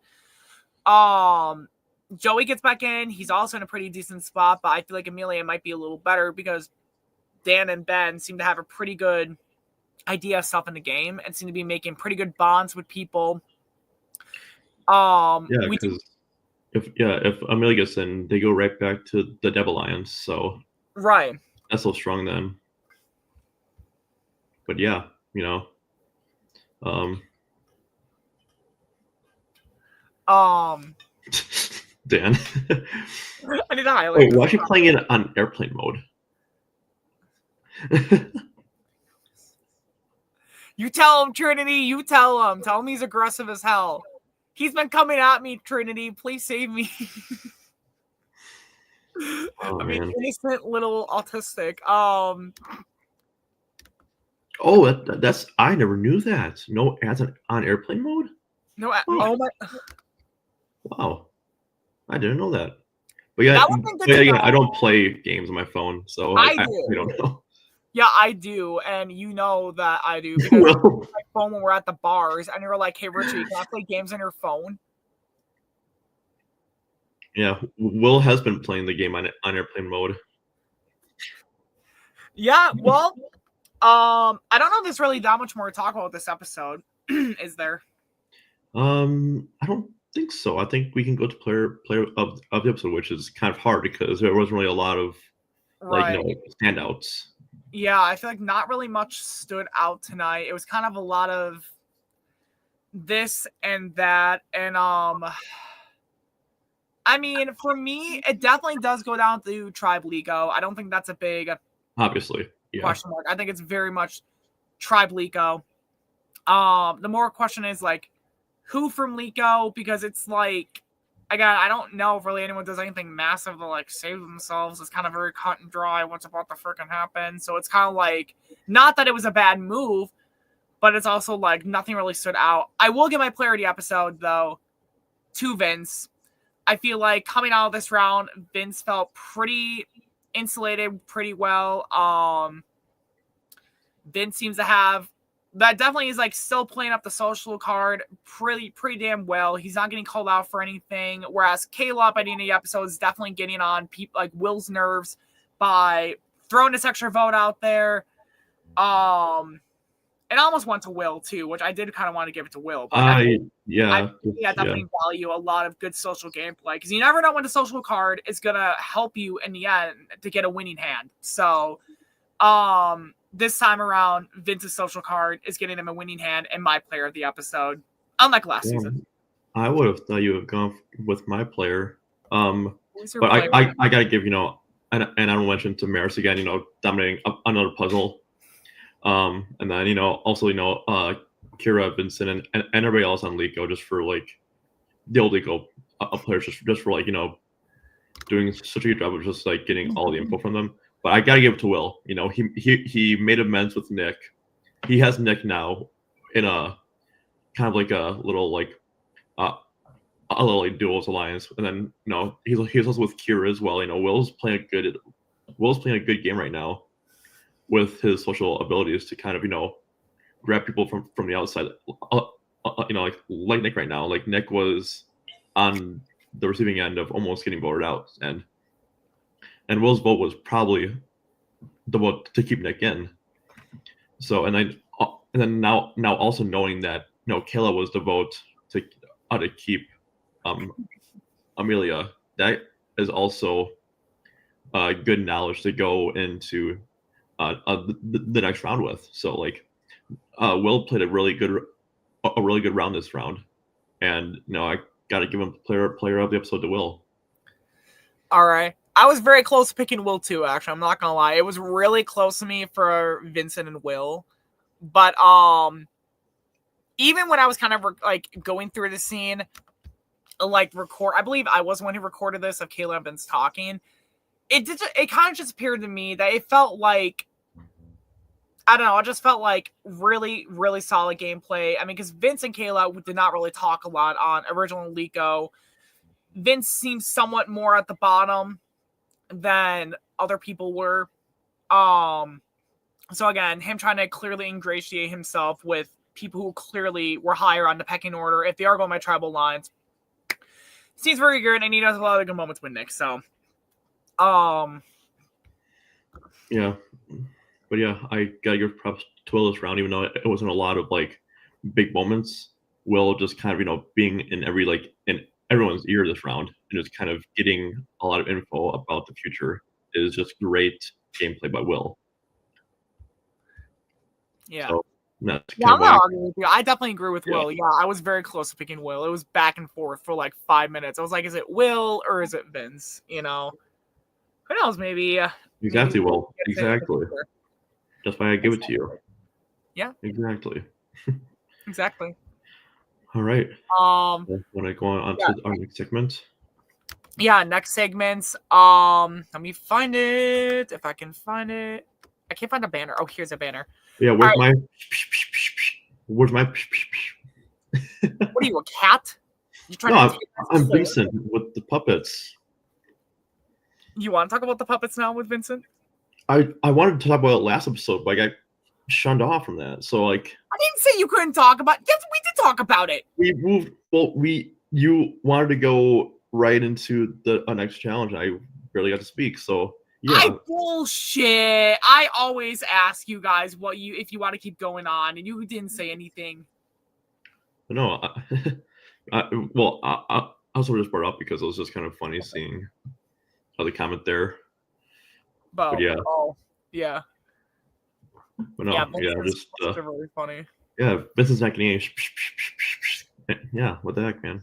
Joey gets back in. He's also in a pretty decent spot, but I feel like Amelia might be a little better because Dan and Ben seem to have a pretty good idea of stuff in the game and seem to be making pretty good bonds with people. Because if Amelia gets in, they go right back to the Dev Alliance. So right, that's so strong then. But yeah, Dan. I need to highlight. Wait, why are you playing it on airplane mode? You tell him, Trinity. You tell him. Tell him he's aggressive as hell. He's been coming at me, Trinity. Please save me. Oh, man. Innocent little autistic. Oh, that's I never knew that. No ads on airplane mode? No. Oh my. Wow, I didn't know that. But yeah, I don't play games on my phone, so I don't know. Yeah, I do, and you know that I do because I use my phone when we're at the bars, and you're like, "Hey, Richie, can I play games on your phone?" Yeah, Will has been playing the game on airplane mode. Yeah, well, I don't know if there's really that much more to talk about this episode. Is there? I don't think so. I think we can go to player of the episode, which is kind of hard because there wasn't really a lot of standouts. Yeah, I feel like not really much stood out tonight. It was kind of a lot of this and that, and I mean, for me, it definitely does go down to Tribe Lico. I don't think that's a big question mark. I think it's very much Tribe Lico. The more question is like who from Lico, because it's like, again, I don't know if really anyone does anything massive to like save themselves. It's kind of very cut and dry what's about to freaking happen. So it's kind of like, not that it was a bad move, but it's also like nothing really stood out. I will give my player of the episode though to Vince. I feel like coming out of this round, Vince felt pretty insulated pretty well. Vince seems to have that definitely is like still playing up the social card pretty damn well. He's not getting called out for anything. Whereas Caleb at the end of the episode is definitely getting on people like Will's nerves by throwing this extra vote out there. It almost went to Will too, which I did kind of want to give it to Will. But I definitely value a lot of good social gameplay because you never know when the social card is gonna help you in the end to get a winning hand. So, this time around, Vince's social card is getting him a winning hand and my player of the episode, unlike last season. I would have thought you would have gone with my player. But I gotta give, and I don't mention to Maris again, dominating another puzzle. And then, also, Kira, Vincent, and everybody else on Lico just for like the old Lico players just for like, doing such a good job of just like getting all the info from them. But I gotta give it to Will. He made amends with Nick. He has Nick now in a kind of like a little like a little like duels alliance, and then he's also with Kira as well. Will's playing a good game right now with his social abilities to kind of grab people from the outside. Like Nick right now. Like Nick was on the receiving end of almost getting voted out, and Will's vote was probably the vote to keep Nick in. So and then now also knowing that Kayla was the vote to keep Amelia, that is also good knowledge to go into the next round with. So like, Will played a really good round this round, and I got to give him player of the episode to Will. All right. I was very close to picking Will too, actually. I'm not gonna lie. It was really close to me for Vincent and Will. But even when I was kind of like going through the scene, like I believe I was the one who recorded this of Kayla and Vince talking. It kind of just appeared to me that it felt like, I don't know, it just felt like really, really solid gameplay. I mean, because Vince and Kayla did not really talk a lot on original Lico. Vince seems somewhat more at the bottom than other people were. So again, him trying to clearly ingratiate himself with people who clearly were higher on the pecking order, if they are going by tribal lines, seems very good, and he does a lot of good moments with Nick. So, yeah, but yeah, I gotta give props to Will this round, even though it wasn't a lot of like big moments. Will just kind of being in everyone's ear this round and just kind of getting a lot of info about the future is just great gameplay by Will. Yeah. So, I'm not arguing with you. I definitely agree with Will. Yeah, I was very close to picking Will. It was back and forth for like 5 minutes. I was like, is it Will or is it Vince? Who knows? Maybe. Exactly, Will. Exactly. That's why I give it to you. Yeah. Exactly. Exactly. All right. Want to go on to our next segment? Yeah, next segments. Let me find it. If I can find it. I can't find a banner. Oh, here's a banner. Yeah, where's my What are you, a cat? I'm Vincent with the puppets. You want to talk about the puppets now with Vincent? I wanted to talk about it last episode, but I got shunned off from that. So like, I didn't say you couldn't talk about it. Yes, we did talk about it. We moved. Well, you wanted to go right into the next challenge. I barely got to speak. So yeah. Bullshit. I always ask you guys if you want to keep going on, and you didn't say anything. No, I also just brought it up because it was just kind of funny seeing how the comment there. But yeah. Oh, yeah. But no, just really funny. Yeah, Vincent's not getting any. Yeah, what the heck, man?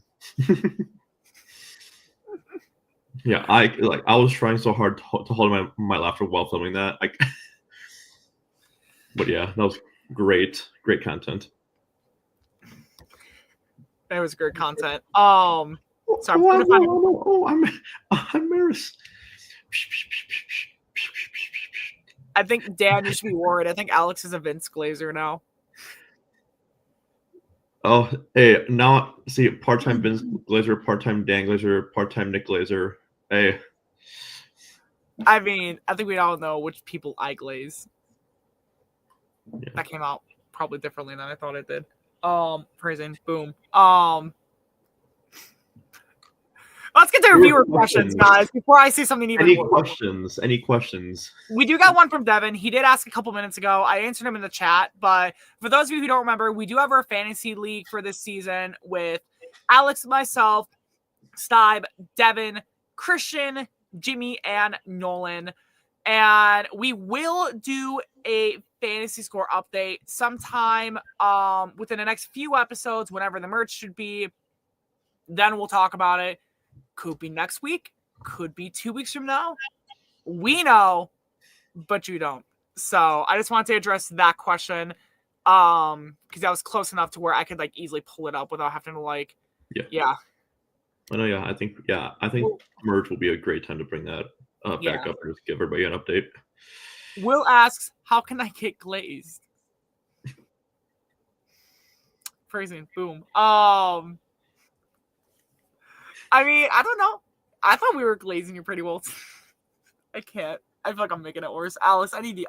Yeah, I was trying so hard to hold my laughter while filming that. But yeah, that was great content. That was great content. So I'm Maris. I think Dan, you should be worried. I think Aleks is a Vince Glazer now. Oh, hey, now see, part-time Vince Glazer, part-time Dan Glazer, part-time Nick Glazer. Hey. I mean, I think we all know which people I glaze. Yeah. That came out probably differently than I thought it did. Phrasing, boom. Let's get to our viewer questions, guys, before I say something even worse. Any questions? We do got one from Devin. He did ask a couple minutes ago. I answered him in the chat, but for those of you who don't remember, we do have our fantasy league for this season with Aleks, myself, Stibe, Devin, Christian, Jimmy, and Nolan. And we will do a fantasy score update sometime within the next few episodes, whenever the merch should be. Then we'll talk about it. Could be next week. Could be 2 weeks from now. We know, but you don't. So I just wanted to address that question because that was close enough to where I could easily pull it up without having to yeah. I know. Yeah, I think merge will be a great time to bring that back up and just give everybody an update. Will asks, how can I get glazed? Phrasing, boom. I mean, I don't know. I thought we were glazing you pretty well. I can't. I feel like I'm making it worse. Aleks, I need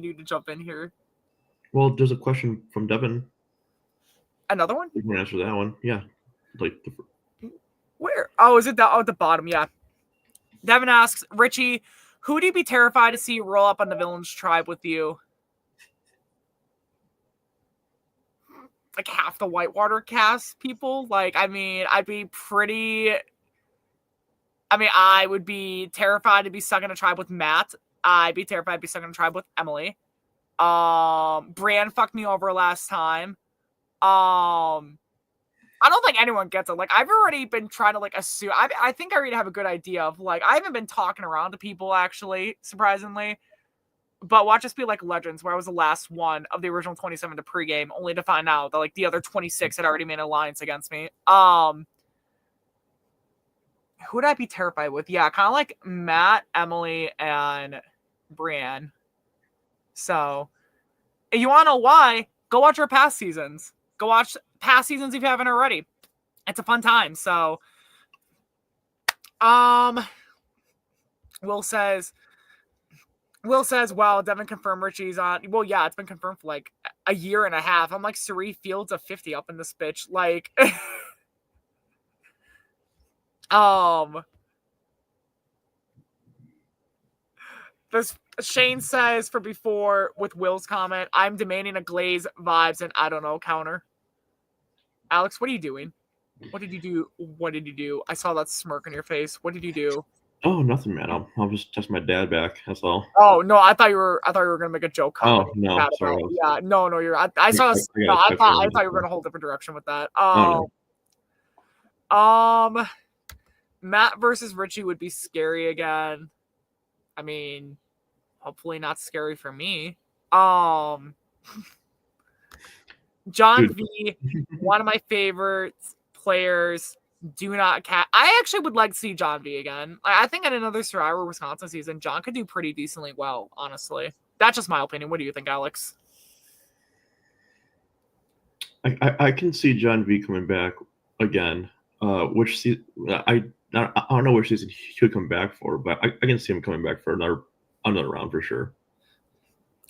you to jump in here. Well, there's a question from Devin. Another one? You can answer that one. Yeah. Where? Oh, is it at the bottom? Yeah. Devin asks, Richie, who would you be terrified to see roll up on the villain's tribe with you? Half the Whitewater cast people. I would be terrified to be stuck in a tribe with Matt. I'd be terrified I'd be stuck in a tribe with Emily. Brienne fucked me over last time. I don't think anyone gets it. Like, I've already been trying to, like, assume. I think I already have a good idea of, like, I haven't been talking around to people, actually, surprisingly. But watch us be like Legends, where I was the last one of the original 27 to pregame, only to find out that, like, the other 26 had already made an alliance against me. Who would I be terrified with? Yeah, kind of like Matt, Emily, and Brienne. So, if you want to know why, go watch our past seasons. Go watch past seasons if you haven't already. It's a fun time. So, Will says, well, Devin confirmed Richie's on. Well, yeah, it's been confirmed for like a year and a half. I'm like, Sari Fields of 50 up in this bitch. Like, this Shane says for before with Will's comment, I'm demanding a Glaze vibes and I don't know counter. Alex, what are you doing? What did you do? What did you do? I saw that smirk on your face. What did you do? Oh, nothing, man. I'll just touch my dad back. That's all. Oh no, I thought you were gonna make a joke comment. Oh no, sorry. Yeah, no, you're. I saw. I thought you were gonna hold a different direction with that. Matt versus Richie would be scary again. I mean, hopefully not scary for me. John Dude. V, one of my favorite players. Do not cat. I actually would like to see John V again. I think in another Survivor Wisconsin season, John could do pretty decently well, honestly. That's just my opinion. What do you think, Alex? I can see John V coming back again. Which season? I don't know which season he could come back for, but I can see him coming back for another round for sure.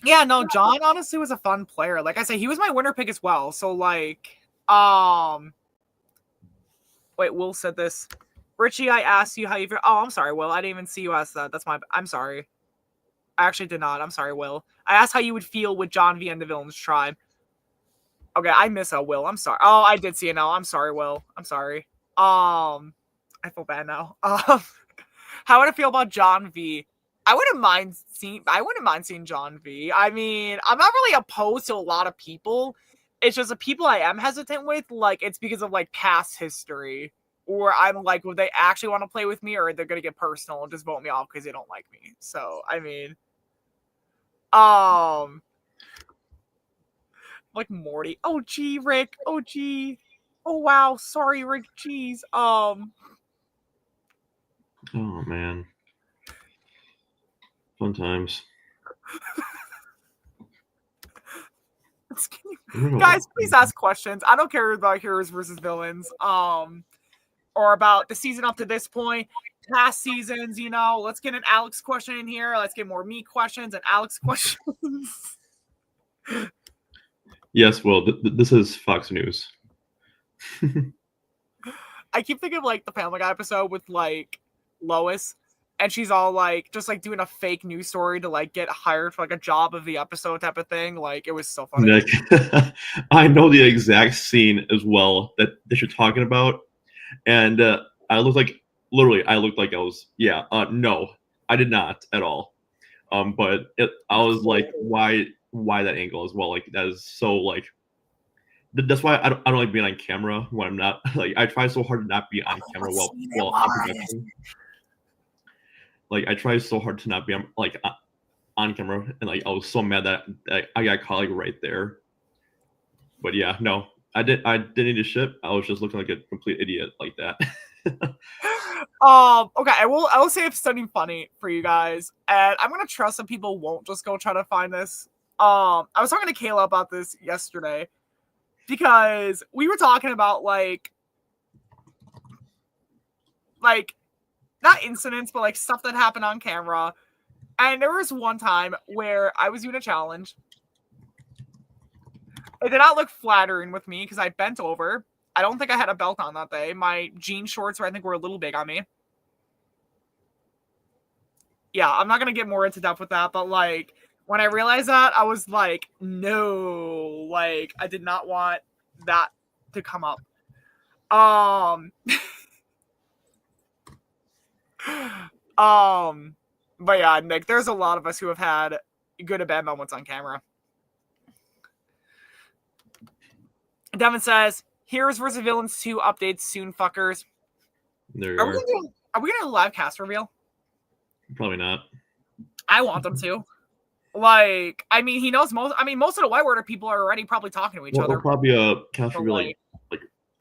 Yeah, no, John honestly was a fun player. Like I said, he was my winner pick as well. So like, wait, Will said this. Richie, I asked you how you feel. Oh, I'm sorry, Will. I didn't even see you ask that. That's my. I'm sorry. I actually did not. I'm sorry, Will. I asked how you would feel with John V and the Villains Tribe. Okay, I miss Will. I'm sorry. Oh, I did see it now. I'm sorry, Will. I'm sorry. I feel bad now. How would I feel about John V? I wouldn't mind seeing John V. I mean, I'm not really opposed to a lot of people. It's just the people I am hesitant with, like, it's because of, like, past history. Or I'm like, would they actually want to play with me, or they're going to get personal and just vote me off because they don't like me? So, I mean, like Morty. Oh, gee, Rick. Oh, gee. Oh, wow. Sorry, Rick. Jeez. Oh, man. Fun times. Guys, please ask questions. I don't care about heroes versus villains. Or about the season up to this point, past seasons, you know. Let's get an Alex question in here. Let's get more me questions and Alex questions. Yes, well, this is Fox News. I keep thinking of, like, the Family Guy episode with, like, Lois, and she's all, like, just, like, doing a fake news story to, like, get hired for, like, a job of the episode type of thing. Like, it was so funny. Nick, I know the exact scene as well that you're talking about, and I looked like I was, no, I did not at all. But I was like, why that angle as well? Like, that is so, like, that's why I don't like being on camera when I'm not, like, I try so hard to not be on camera while I'm production. Like, I try so hard to not be on camera, and like I was so mad that I got caught, like, right there. But yeah, no, I didn't need to ship. I was just looking like a complete idiot like that. Okay, I will say it's something funny for you guys, and I'm gonna trust that people won't just go try to find this. I was talking to Kayla about this yesterday because we were talking about like not incidents, but like stuff that happened on camera. And there was one time where I was doing a challenge. It did not look flattering with me because I bent over. I don't think I had a belt on that day. My jean shorts I think were a little big on me. Yeah, I'm not going to get more into depth with that, but like when I realized that, I was like, no, like I did not want that to come up. But yeah, Nick, there's a lot of us who have had good and bad moments on camera. Devin says, Heroes vs. Villains 2 updates soon, fuckers. Are we gonna do a live cast reveal? Probably not. I want them to. Like, I mean, he knows most of the Whitewater people are already probably talking to each other. Or probably a cast reveal like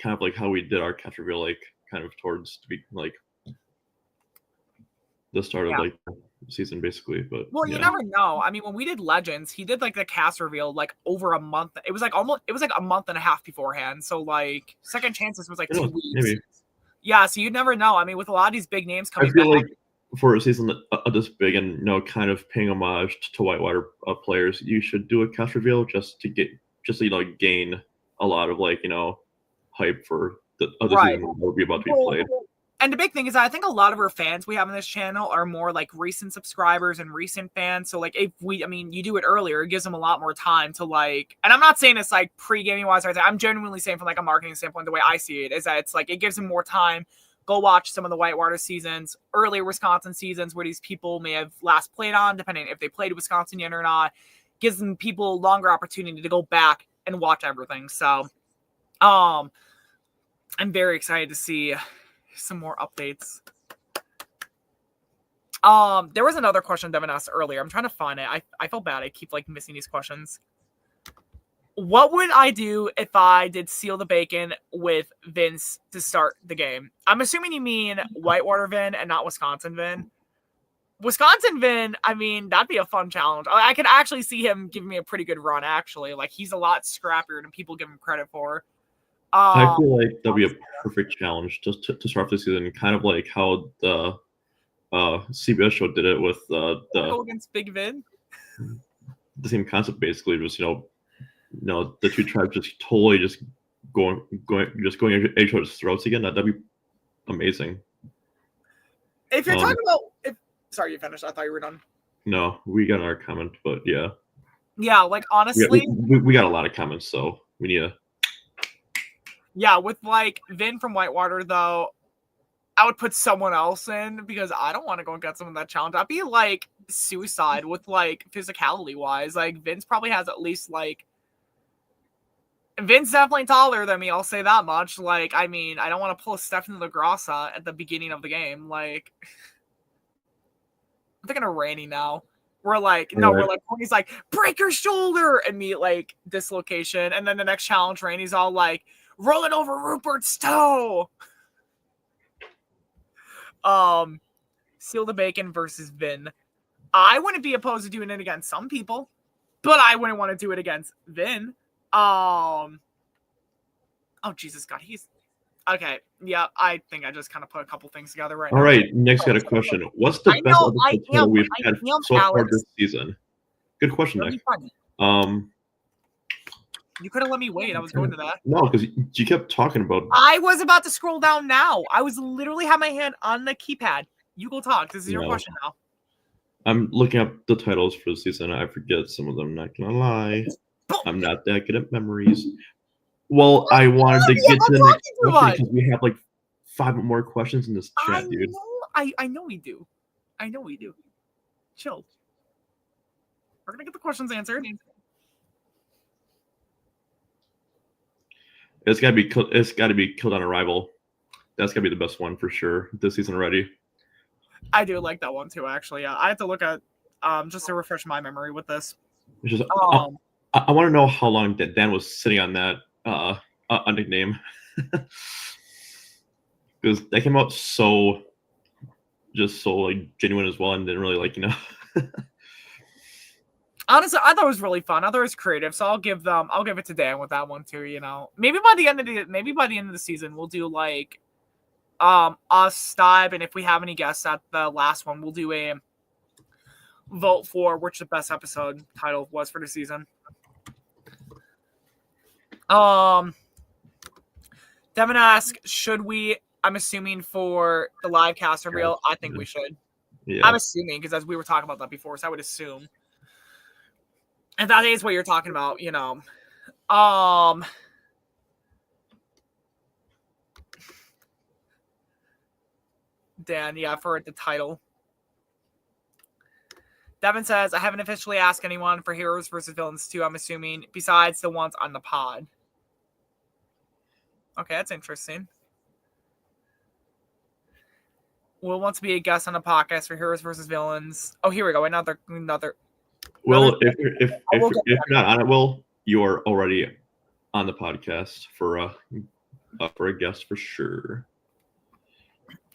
kind of like how we did our cast reveal, like kind of towards to be like the start of like the season basically. But you never know. I mean, when we did Legends, he did like the cast reveal like over a month. It was like a month and a half beforehand. So like Second Chances was like 2 weeks. Maybe. Yeah, so you never know. I mean, with a lot of these big names coming back. Like for a season this big and kind of paying homage to Whitewater players, you should do a cast reveal just to gain a lot of hype for the other season that will be about to be played. And the big thing is, I think a lot of our fans we have on this channel are more like recent subscribers and recent fans. So like you do it earlier, it gives them a lot more time to like. And I'm not saying it's like pre-gaming wise or anything. I'm genuinely saying from like a marketing standpoint, the way I see it is that it's like it gives them more time. Go watch some of the Whitewater seasons, earlier Wisconsin seasons where these people may have last played on, depending if they played Wisconsin yet or not. Gives them people longer opportunity to go back and watch everything. So, I'm very excited to see some more updates. There was another question Devin asked earlier. I'm trying to find it. I feel bad. I keep like missing these questions. What would I do if I did Seal the Bacon with Vince to start the game? I'm assuming you mean Whitewater Vin and not Wisconsin Vin. Wisconsin Vin, I mean, that'd be a fun challenge. I could actually see him giving me a pretty good run, actually. Like, he's a lot scrappier than people give him credit for. I feel like that'd be a perfect challenge to start off this season, kind of like how the CBS show did it with go against Big Vin. The same concept, basically, just the two tribes just totally just going at each other's throats again. That'd be amazing. If you're talking about, sorry, you finished. I thought you were done. No, we got our comment, but yeah. Yeah, like honestly, we got a lot of comments, so we need to. Yeah, with like Vin from Whitewater though, I would put someone else in because I don't want to go and get someone that challenge. That'd be like suicide with like physicality wise. Like Vince probably has at least like. Vin's definitely taller than me, I'll say that much. Like, I mean, I don't want to pull a Stefan LaGrassa at the beginning of the game. Like, I'm thinking of Randy now. We're like, he's like, break your shoulder, and me, like, dislocation. And then the next challenge, Randy's all like, rolling over Rupert's toe. Seal the Bacon versus Vin. I wouldn't be opposed to doing it against some people, but I wouldn't want to do it against Vin. Oh Jesus God, he's okay. Yeah, I think I just kind of put a couple things together right now. All right, Nick's got a question. What's the best episode we've had so far this season? Good question, Nick. You could have let me wait. I was going to that. No, because you kept talking about. I was about to scroll down now. I was literally had my hand on the keypad. You go talk. This is your question now. I'm looking up the titles for the season. I forget some of them. Not gonna lie. I'm not that good at memories. Well, I wanted to get to the next question because we have like 5 more questions in this chat, dude. I know we do. I know we do. Chill. We're gonna get the questions answered. It's gotta be Killed on Arrival. That's gotta be the best one for sure this season already. I do like that one too, actually. Yeah, I have to look at just to refresh my memory with this. It's just, I want to know how long Dan was sitting on that nickname, because that came out so like genuine as well, and didn't really like Honestly, I thought it was really fun. I thought it was creative, so I'll give it to Dan with that one too. Maybe by the end of the season, we'll do like us, Stibe, and if we have any guests at the last one, we'll do a vote for which the best episode title was for the season. Devin asked, should we? I'm assuming for the live cast reveal, I think we should. Yeah. I'm assuming because as we were talking about that before, so I would assume. And that is what you're talking about, Dan, yeah, for the title. Devin says, I haven't officially asked anyone for Heroes versus Villains 2, I'm assuming, besides the ones on the pod. Okay, that's interesting. Will want to be a guest on the podcast for Heroes versus Villains. Oh, here we go. Another. Will, if you're not on it, Will, you're already on the podcast for a guest for sure.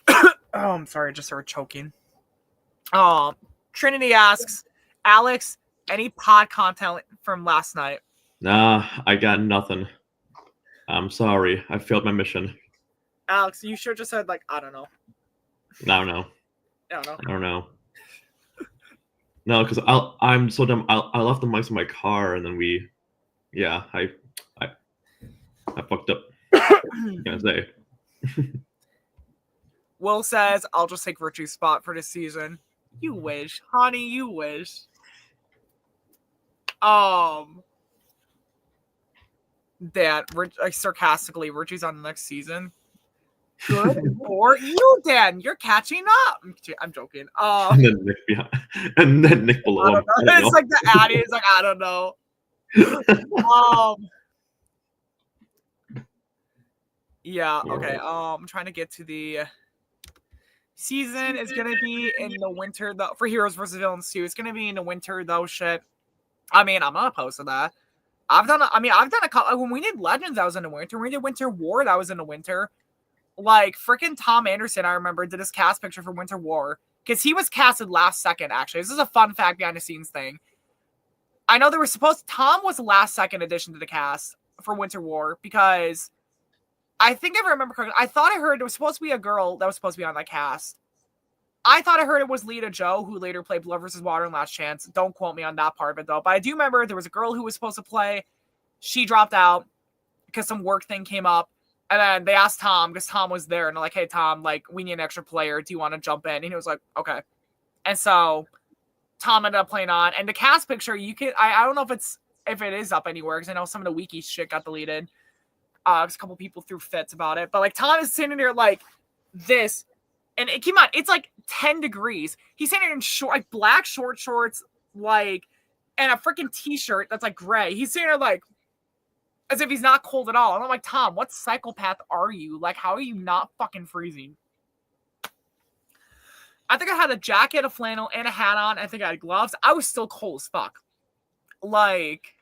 Oh, I'm sorry. I just started choking. Trinity asks, Aleks, any pod content from last night? Nah, I got nothing. I'm sorry. I failed my mission. Aleks, you should have just said, like, I don't know. I don't know. I don't know. No, because I'm so dumb. I left the mics in my car, and then I fucked up. I'm gonna say. Will says, I'll just take Richie's spot for this season. You wish. Honey, you wish. Dan, sarcastically, Richie's on the next season. Good for you, Dan. You're catching up. I'm joking. And then Nick behind, and then Nick below him. It's like the Addy is like, I don't know. Yeah, okay. I'm trying to get to the season is gonna be in the winter though for Heroes vs. Villains 2. It's gonna be in the winter though, shit. I mean, I'm not opposed to that. I've done a couple when we did Legends, that was in the winter. When we did Winter War, that was in the winter. Like freaking Tom Anderson, I remember, did his cast picture for Winter War. Because he was casted last second, actually. This is a fun fact behind the scenes thing. I know Tom was the last second addition to the cast for Winter War because I think if I remember correctly, I thought I heard there was supposed to be a girl that was supposed to be on that cast. I thought I heard it was Lita Joe, who later played Blood vs. Water in Last Chance. Don't quote me on that part of it, though. But I do remember there was a girl who was supposed to play. She dropped out because some work thing came up. And then they asked Tom, because Tom was there, and they're like, hey, Tom, like, we need an extra player. Do you want to jump in? And he was like, okay. And so Tom ended up playing on. And the cast picture, you can, I don't know if it is up anywhere, because I know some of the wiki shit got deleted. Because a couple people threw fits about it. But, like, Tom is sitting there like this. And it came out, it's like 10 degrees. He's sitting there in like black short shorts, like, and a freaking t-shirt that's like gray. He's sitting there like, as if he's not cold at all. And I'm like, Tom, what psychopath are you? Like, how are you not fucking freezing? I think I had a jacket, a flannel, and a hat on. I think I had gloves. I was still cold as fuck. Like,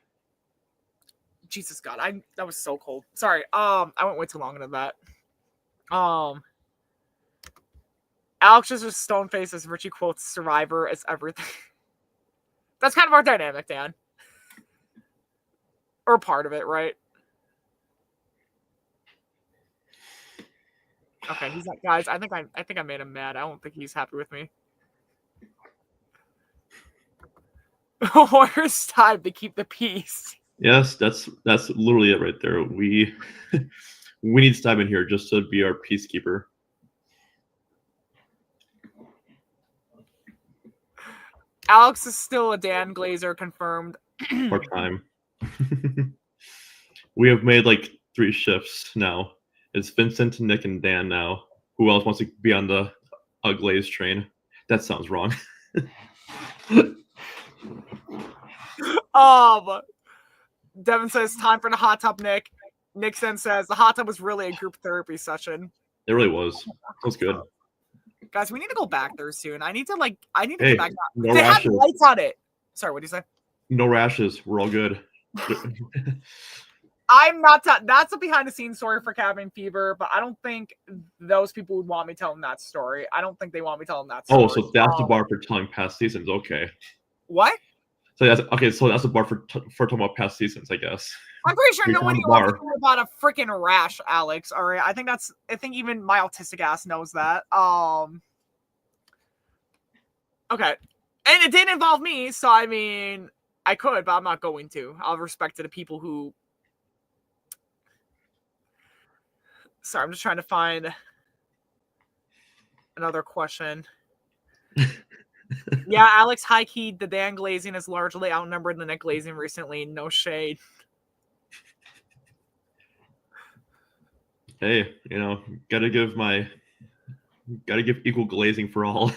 Jesus God, that was so cold. Sorry, I went way too long into that. Alex is just stone face as Richie quotes Survivor as everything. That's kind of our dynamic, Dan. Or part of it, right? Okay, he's like, guys, I think I made him mad. I don't think he's happy with me. Worst time to keep the peace. Yes, that's literally it right there. We need to dive in here just to be our peacekeeper. Alex is still a Dan Glazer confirmed. More time. We have made like 3 shifts now. It's Vincent, Nick, and Dan now. Who else wants to be on the Glaze train? That sounds wrong. Devin says, time for the hot tub, Nick. Nick then says, the hot tub was really a group therapy session. It really was. It was good. Guys, we need to go back there soon. I need to get back. No they rashes. have lights on it. Sorry, what do you say? No rashes. We're all good. I'm not. That's a behind the scenes story for Cabin Fever, but I don't think those people would want me telling that story. I don't think they want me telling that story. Oh, so that's the bar for telling past seasons. Okay. What? So that's okay. So that's the bar for talking about past seasons, I guess. I'm pretty sure no one wants to hear about a freaking rash, Alex. All right, I think even my autistic ass knows that. Okay, and it didn't involve me, so I mean, I could, but I'm not going to. I'll respect to the people who. Sorry, I'm just trying to find another question. Yeah, Alex, high key, the Dan Glazing is largely outnumbered than Nick Glazing recently. No shade. Hey, gotta give equal glazing for all.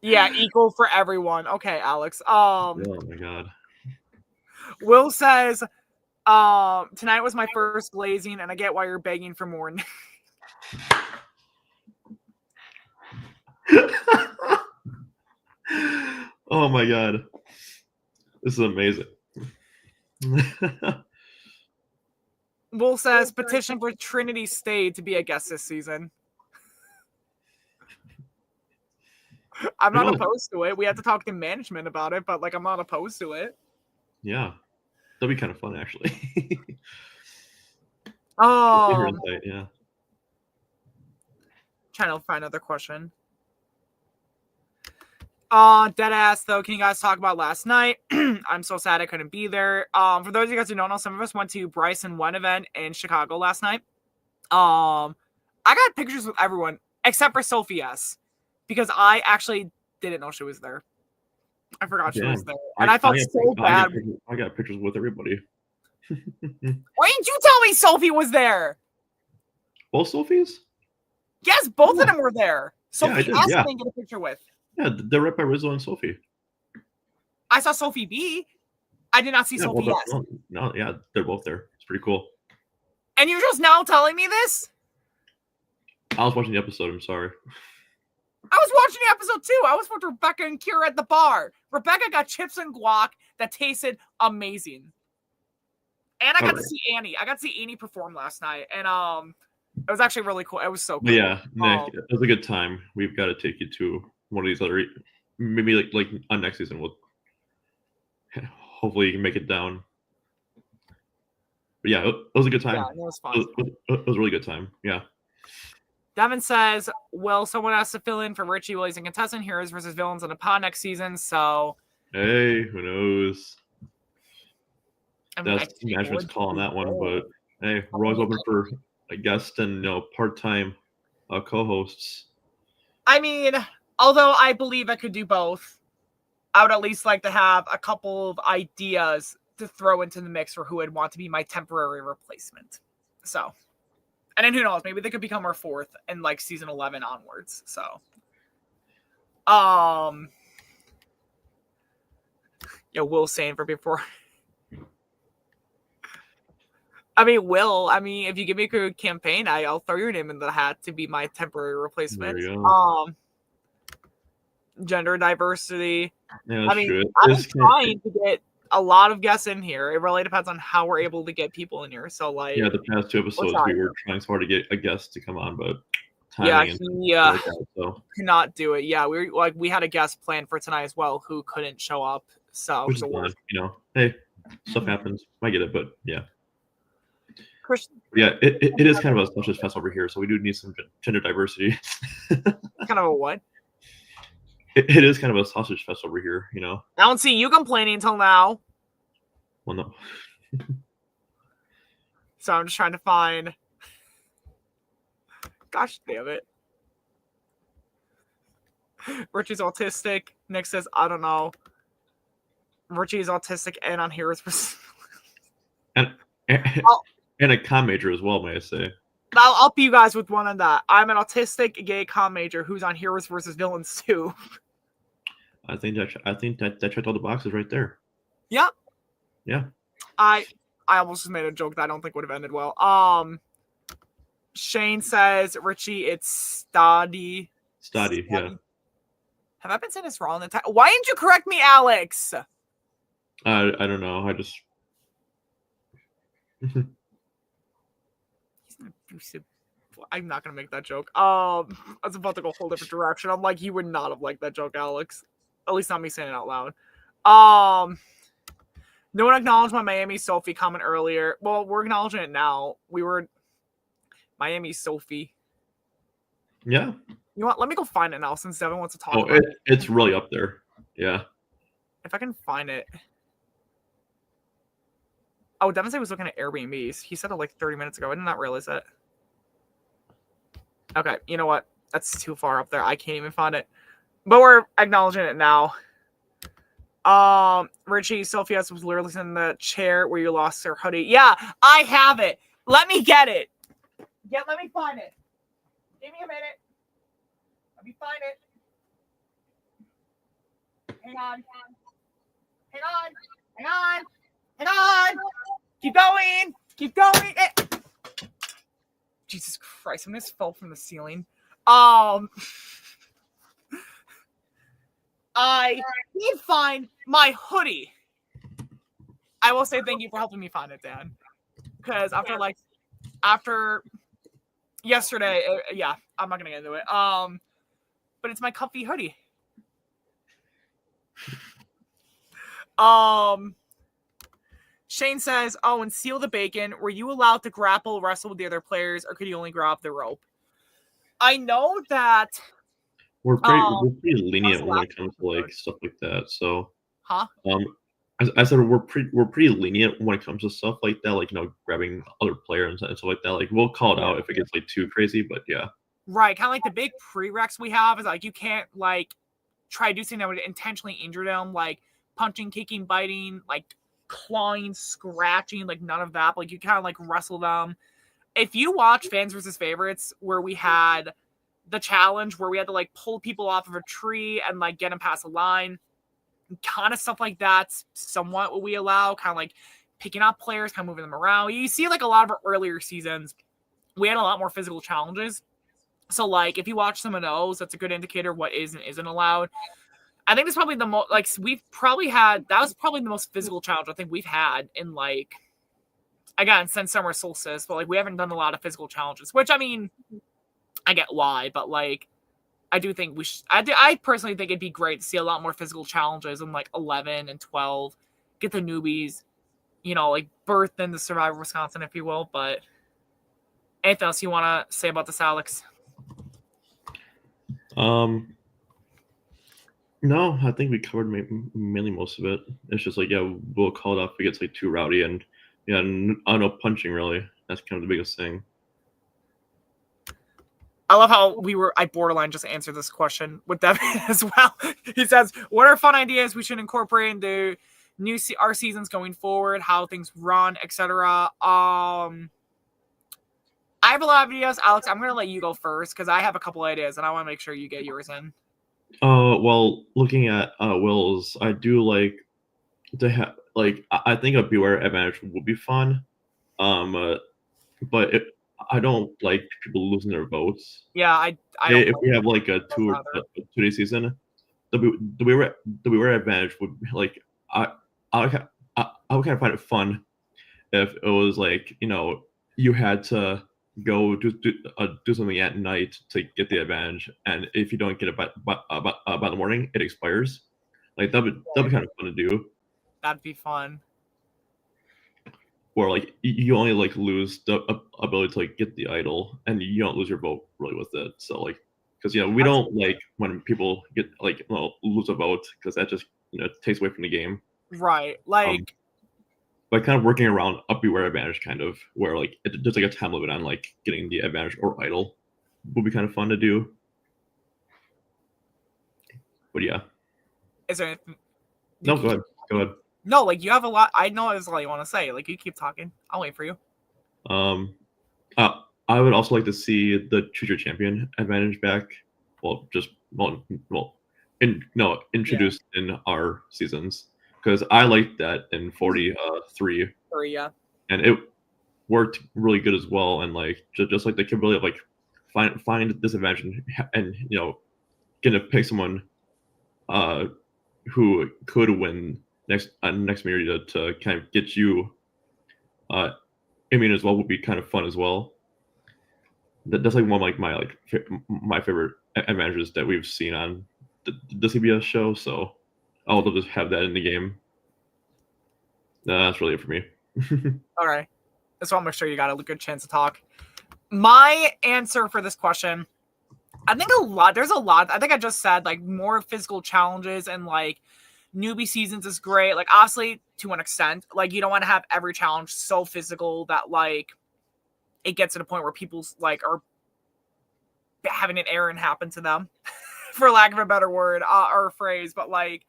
Yeah, equal for everyone. Okay, Aleks. Oh my god. Will says, tonight was my first glazing, and I get why you're begging for more. Oh my god. This is amazing. Will says, petition for Trinity Stay to be a guest this season. I'm not opposed to it. We have to talk to management about it, but like I'm not opposed to it. Yeah. That'd be kind of fun, actually. Yeah. Trying to find another question. Deadass though, can you guys talk about last night? I'm so sad I couldn't be there. For those of you guys who don't know, some of us went to Bryce and One event in Chicago last night. I got pictures with everyone except for Sophie S, because I actually didn't know she was there. I forgot she was there, and I felt so bad. I got pictures with everybody. Why didn't you tell me Sophie was there? Both Sophies? Yes, both of them were there. Sophie S didn't get a picture with. Yeah, they're right by Rizzo and Sophie. I saw Sophie B. I did not see Sophie S. No, yeah, they're both there. It's pretty cool. And you're just now telling me this? I was watching the episode. I'm sorry. I was watching the episode too. I was with Rebecca and Kira at the bar. Rebecca got chips and guac that tasted amazing. And I got to see Annie. I got to see Annie perform last night. And it was actually really cool. It was so cool. Yeah, Nick, it was a good time. We've got to take you to one of these other, maybe like on next season. We'll hopefully you can make it down. But yeah, it was a good time. Yeah, it was fun. It was a really good time. Yeah. Devin says, well, someone has to fill in for Richie while he's in contestant heroes versus villains on a pod next season. So, hey, who knows? That's management's call on that one, but hey, we're always open for a guest and part-time co-hosts. I mean, although I believe I could do both, I would at least like to have a couple of ideas to throw into the mix for who would want to be my temporary replacement. So, and then who knows, maybe they could become our fourth in like season 11 onwards. So, Will saying for before. I mean, if you give me a good campaign, I'll throw your name in the hat to be my temporary replacement. Gender diversity. Yeah, I mean, I'm trying to get a lot of guests in here. It really depends on how we're able to get people in here. So, like, yeah, the past 2 episodes we were trying so hard to get a guest to come on, but he cannot do it. Yeah, we had a guest planned for tonight as well who couldn't show up. So, which is fine. Hey, stuff happens. I get it, but yeah. Yeah, it is kind of a sausage fest over here, so we do need some gender diversity. Kind of a what? It is kind of a sausage fest over here, I don't see you complaining until now. Well, no. So I'm just trying to find. Gosh damn it. Richie's autistic. Nick says, I don't know. Richie is autistic and on Heroes. And a comm major as well, may I say. I'll up you guys with one on that. I'm an autistic gay comm major who's on Heroes versus Villains too. I think that checked all the boxes right there. Yeah. Yeah. I almost just made a joke that I don't think would have ended well. Shane says, Richie, it's Stoddy. Stoddy, yeah. Have I been saying this wrong? Why didn't you correct me, Aleks? I don't know. I just. I'm not gonna make that joke. I was about to go a whole different direction. I'm like, you would not have liked that joke, Aleks. At least not me saying it out loud. No one acknowledged my Miami Sophie comment earlier. Well, we're acknowledging it now. We were Miami Sophie. Yeah. You know what? Let me go find it now since Devin wants to talk about it. It's really up there. Yeah. If I can find it. Oh, Devin said he was looking at Airbnbs. He said it like 30 minutes ago. I did not realize that. Okay, you know what? That's too far up there. I can't even find it. But we're acknowledging it now. Richie, Sophia was literally in the chair where you lost her hoodie. Yeah, I have it. Let me get it. Yeah, let me find it. Give me a minute. Let me find it. Hang on. Keep going. Jesus Christ, I just fell from the ceiling. I need to find my hoodie. I will say thank you for helping me find it, Dan. Because after yesterday, yeah, I'm not gonna get into it. But it's my comfy hoodie. Shane says, "Oh, and Seal the Bacon. Were you allowed to grapple wrestle with the other players, or could you only grab the rope?" I know that we're pretty lenient when it comes to like stuff like that. So, I said we're pretty lenient when it comes to stuff like that, like grabbing other players and stuff like that. Like we'll call it out if it gets like too crazy, but yeah. Right, kind of like the big prereqs we have is like you can't like try to do something that would intentionally injure them, like punching, kicking, biting, like clawing, scratching, like none of that. Like you kind of like wrestle them. If you watch Fans versus Favorites, where we had the challenge where we had to like pull people off of a tree and like get them past a line, kind of stuff like that's somewhat what we allow, kind of like picking up players, kind of moving them around. You see like a lot of our earlier seasons, we had a lot more physical challenges. So like if you watch some of those, that's a good indicator of what is and isn't allowed. I think it's probably the most like we've probably had, that was probably the most physical challenge I think we've had in like, again, since Summer Solstice, but like we haven't done a lot of physical challenges, which I mean, I get why, but like I do think we should, I personally think it'd be great to see a lot more physical challenges in like 11 and 12, get the newbies, like birthed into Survivor Wisconsin, if you will. But anything else you want to say about this, Aleks? No, I think we covered mainly most of it. It's just like, yeah, we'll call it off if it gets like too rowdy, and yeah, no punching really. That's kind of the biggest thing. I love how I borderline just answered this question with Devin as well. He says, what are fun ideas we should incorporate into our seasons going forward, how things run, etc. I have a lot of ideas. Aleks, I'm going to let you go first because I have a couple ideas and I want to make sure you get yours in. Well, looking at Will's, I do like to have, like, I think a Beware advantage would be fun. But I don't like people losing their votes. Yeah, I if we have like a 2-day season, the Beware advantage would like I would kind of find it fun if it was like you had to go do something at night to get the advantage, and if you don't get it by the morning, it expires. Like that'd be kind of fun to do. That'd be fun. Or like you only like lose the ability to like get the idol, and you don't lose your vote really with it. So like, because we don't like when people get like lose a vote, because that just takes away from the game. Right, like. But kind of working around a Beware advantage, kind of where like there's like a time limit on like getting the advantage or idol, would be kind of fun to do. But yeah. Is there anything? No, go ahead. No, like you have a lot. I know there's a lot you want to say. Like you keep talking. I'll wait for you. I would also like to see the Choose Your Champion advantage back. Introduced in our seasons, because I liked that in 43. Yeah. And it worked really good as well. And like just like the capability of like find disadvantage and get to pick someone who could win next community to kind of get you immune as well would be kind of fun as well. That's like one of like my favorite advantages that we've seen on the CBS show. So I would love to have that in the game. That's really it for me. All right. Just want to make sure you got a good chance to talk. My answer for this question, I think there's a lot. I think I just said like more physical challenges and like newbie seasons is great. Like obviously to an extent, like you don't want to have every challenge so physical that like it gets to the point where people's like are having an errand happen to them, for lack of a better word or phrase. But like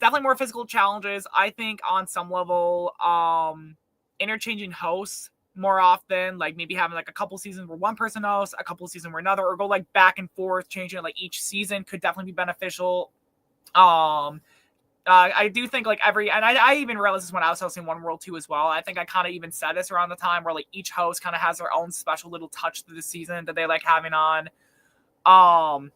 definitely more physical challenges. I think on some level, interchanging hosts more often, like maybe having like a couple seasons where one person hosts, a couple seasons where another, or go like back and forth, changing it like each season could definitely be beneficial. I do think like and I even realized this when I was hosting One World 2 as well. I think I kind of even said this around the time where like each host kind of has their own special little touch to the season that they like having on. I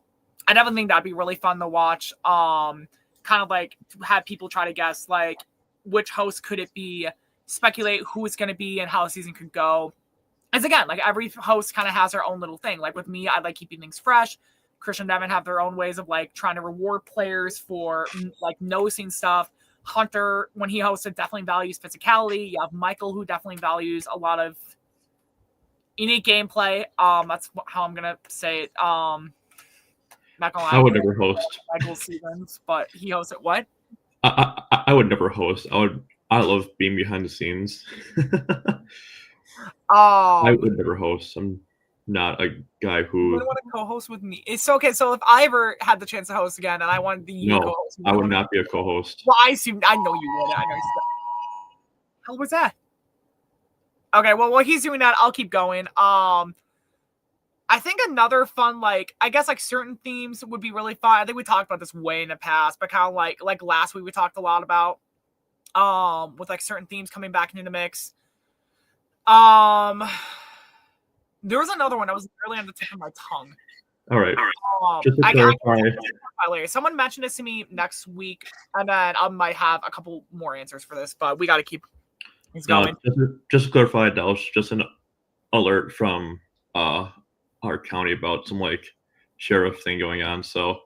definitely think that'd be really fun to watch. Kind of like have people try to guess like which host could it be, speculate who it's going to be and how the season could go. As again, like every host kind of has their own little thing. Like with me, I like keeping things fresh. Christian and Devin have their own ways of like trying to reward players for like noticing stuff. Hunter, when he hosted, definitely values physicality. You have Michael, who definitely values a lot of unique gameplay. That's how I'm gonna say it. Not gonna lie, I would never host Michael's seasons, but he hosted what? I would never host. I love being behind the scenes. I would never host. I'm not a guy who would want to co-host with me. It's okay. So if I ever had the chance to host again, and I wanted the co-host, I would not be a co-host. Well, I know you would. I know. How was that? Okay, well, while he's doing that, I'll keep going. I think another fun, like I guess like certain themes would be really fun. I think we talked about this way in the past, but kind of like last week we talked a lot about with like certain themes coming back into the mix. There was another one that was really on the tip of my tongue. All right. Just to clarify. Someone mentioned this to me next week, and then I might have a couple more answers for this, but we got to keep things going. Just to clarify, that was just an alert from our county about some like sheriff thing going on. So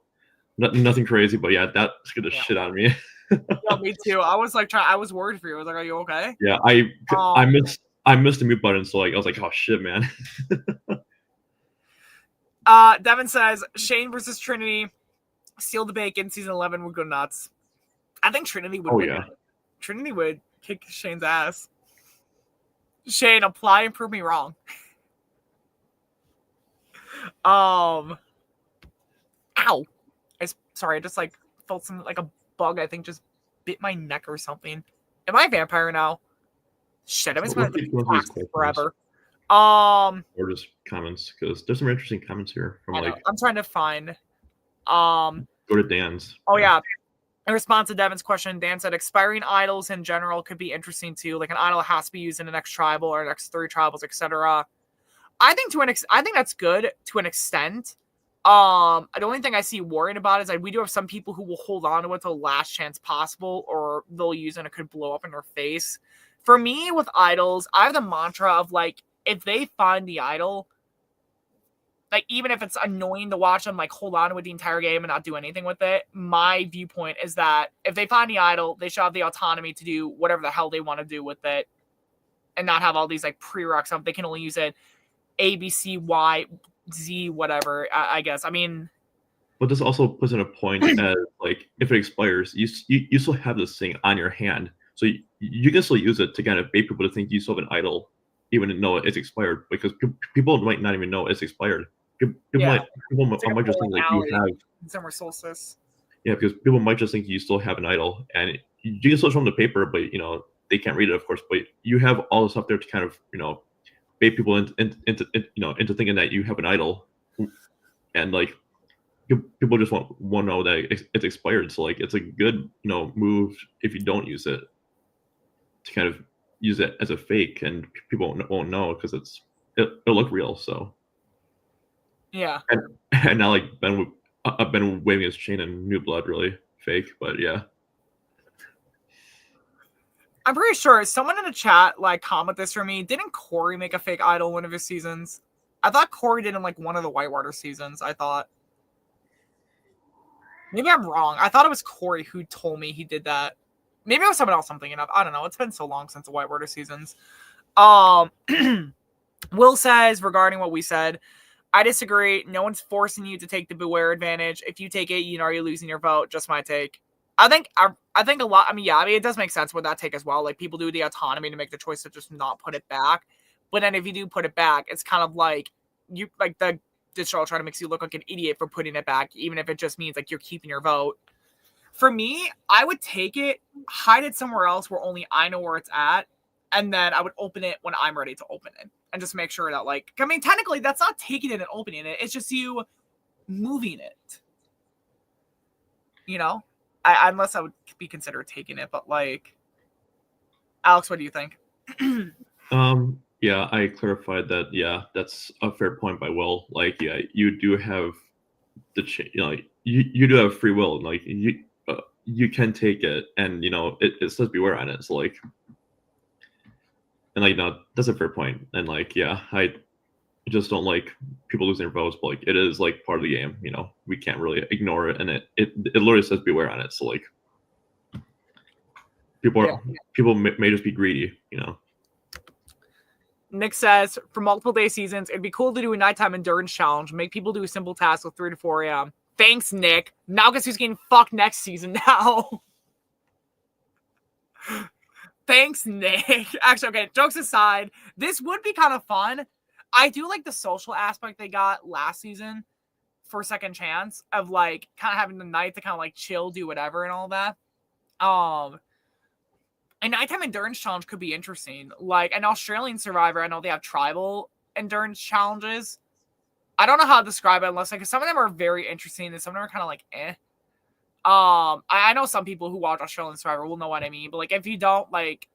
nothing crazy, but yeah, that scared the shit out of me. Yeah, me too. I was like I was worried for you. I was like, are you okay? Yeah, I missed the mute button, so like I was like, oh shit, man. Devin says Shane versus Trinity, Seal the Bacon, season 11 would go nuts. I think Trinity would win. Trinity would kick Shane's ass. Shane, apply and prove me wrong. Ow. Sorry, I just like felt some like a bug, I think just bit my neck or something. Am I a vampire now? Shit, I've been spending forever. Or just comments, because there's some interesting comments here from like I'm trying to find go to Dan's. Oh yeah. In response to Devin's question, Dan said expiring idols in general could be interesting too. Like an idol has to be used in the next tribal or next 3 tribals, etc. I think that's good to an extent. The only thing I see worrying about is like we do have some people who will hold on to it till last chance possible, or they'll use it and it could blow up in their face. For me, with idols, I have the mantra of like if they find the idol, like even if it's annoying to watch them like hold on to it the entire game and not do anything with it, my viewpoint is that if they find the idol, they should have the autonomy to do whatever the hell they want to do with it, and not have all these like prereqs of they can only use it A, B, C, Y, Z, whatever. I guess. I mean, but this also puts in a point as like if it expires, you still have this thing on your hand, so you can still use it to kind of bait people to think you still have an idol, even though it's expired, because people might not even know it's expired. People might just think like you have Summer Solstice. Yeah, because people might just think you still have an idol, and you can still show them the paper, but they can't read it, of course. But you have all this up there to kind of bait people into thinking that you have an idol, and like people just won't know that it's expired. So like it's a good move if you don't use it, to kind of use it as a fake, and people won't know because it'll look real. So yeah, and now like I've been waving his chain in New Blood, really fake, but yeah. I'm pretty sure someone in the chat like comment this for me. Didn't Corey make a fake idol one of his seasons? I thought Corey did in like one of the Whitewater seasons. I thought. Maybe I'm wrong. I thought it was Corey who told me he did that. Maybe it was someone else I'm thinking of. I don't know. It's been so long since the Whitewater seasons. Will says regarding what we said, I disagree. No one's forcing you to take the Beware advantage. If you take it, you're losing your vote. Just my take. I think a lot. I mean, it does make sense with that take as well. Like people do the autonomy to make the choice to just not put it back. But then if you do put it back, it's kind of like you like the digital trying to make you look like an idiot for putting it back, even if it just means like you're keeping your vote. For me, I would take it, hide it somewhere else where only I know where it's at, and then I would open it when I'm ready to open it, and just make sure that like technically that's not taking it and opening it. It's just you moving it. unless I would be considered taking it. But like, Aleks, what do you think? Yeah, I clarified that. Yeah, that's a fair point by Will. Like, yeah, you do have the you do have free will. Like, you can take it, and it says beware on it. So like, and like, that's a fair point. And like, yeah, I just don't like people losing their votes, but like, it is like part of the game. We can't really ignore it, and it literally says beware on it. So like, people may just be greedy. Nick says, for multiple day seasons, it'd be cool to do a nighttime endurance challenge. Make people do a simple task with 3 to 4 a.m. Thanks, Nick. Now guess who's getting fucked next season now? Thanks, Nick. Actually, okay, jokes aside, this would be kind of fun. I do like the social aspect they got last season for Second Chance of like kind of having the night to kind of like chill, do whatever and all that. A nighttime endurance challenge could be interesting. Like an Australian Survivor, I know they have tribal endurance challenges. I don't know how to describe it unless like some of them are very interesting and some of them are kind of like eh. I know some people who watch Australian Survivor will know what I mean, but like if you don't, like,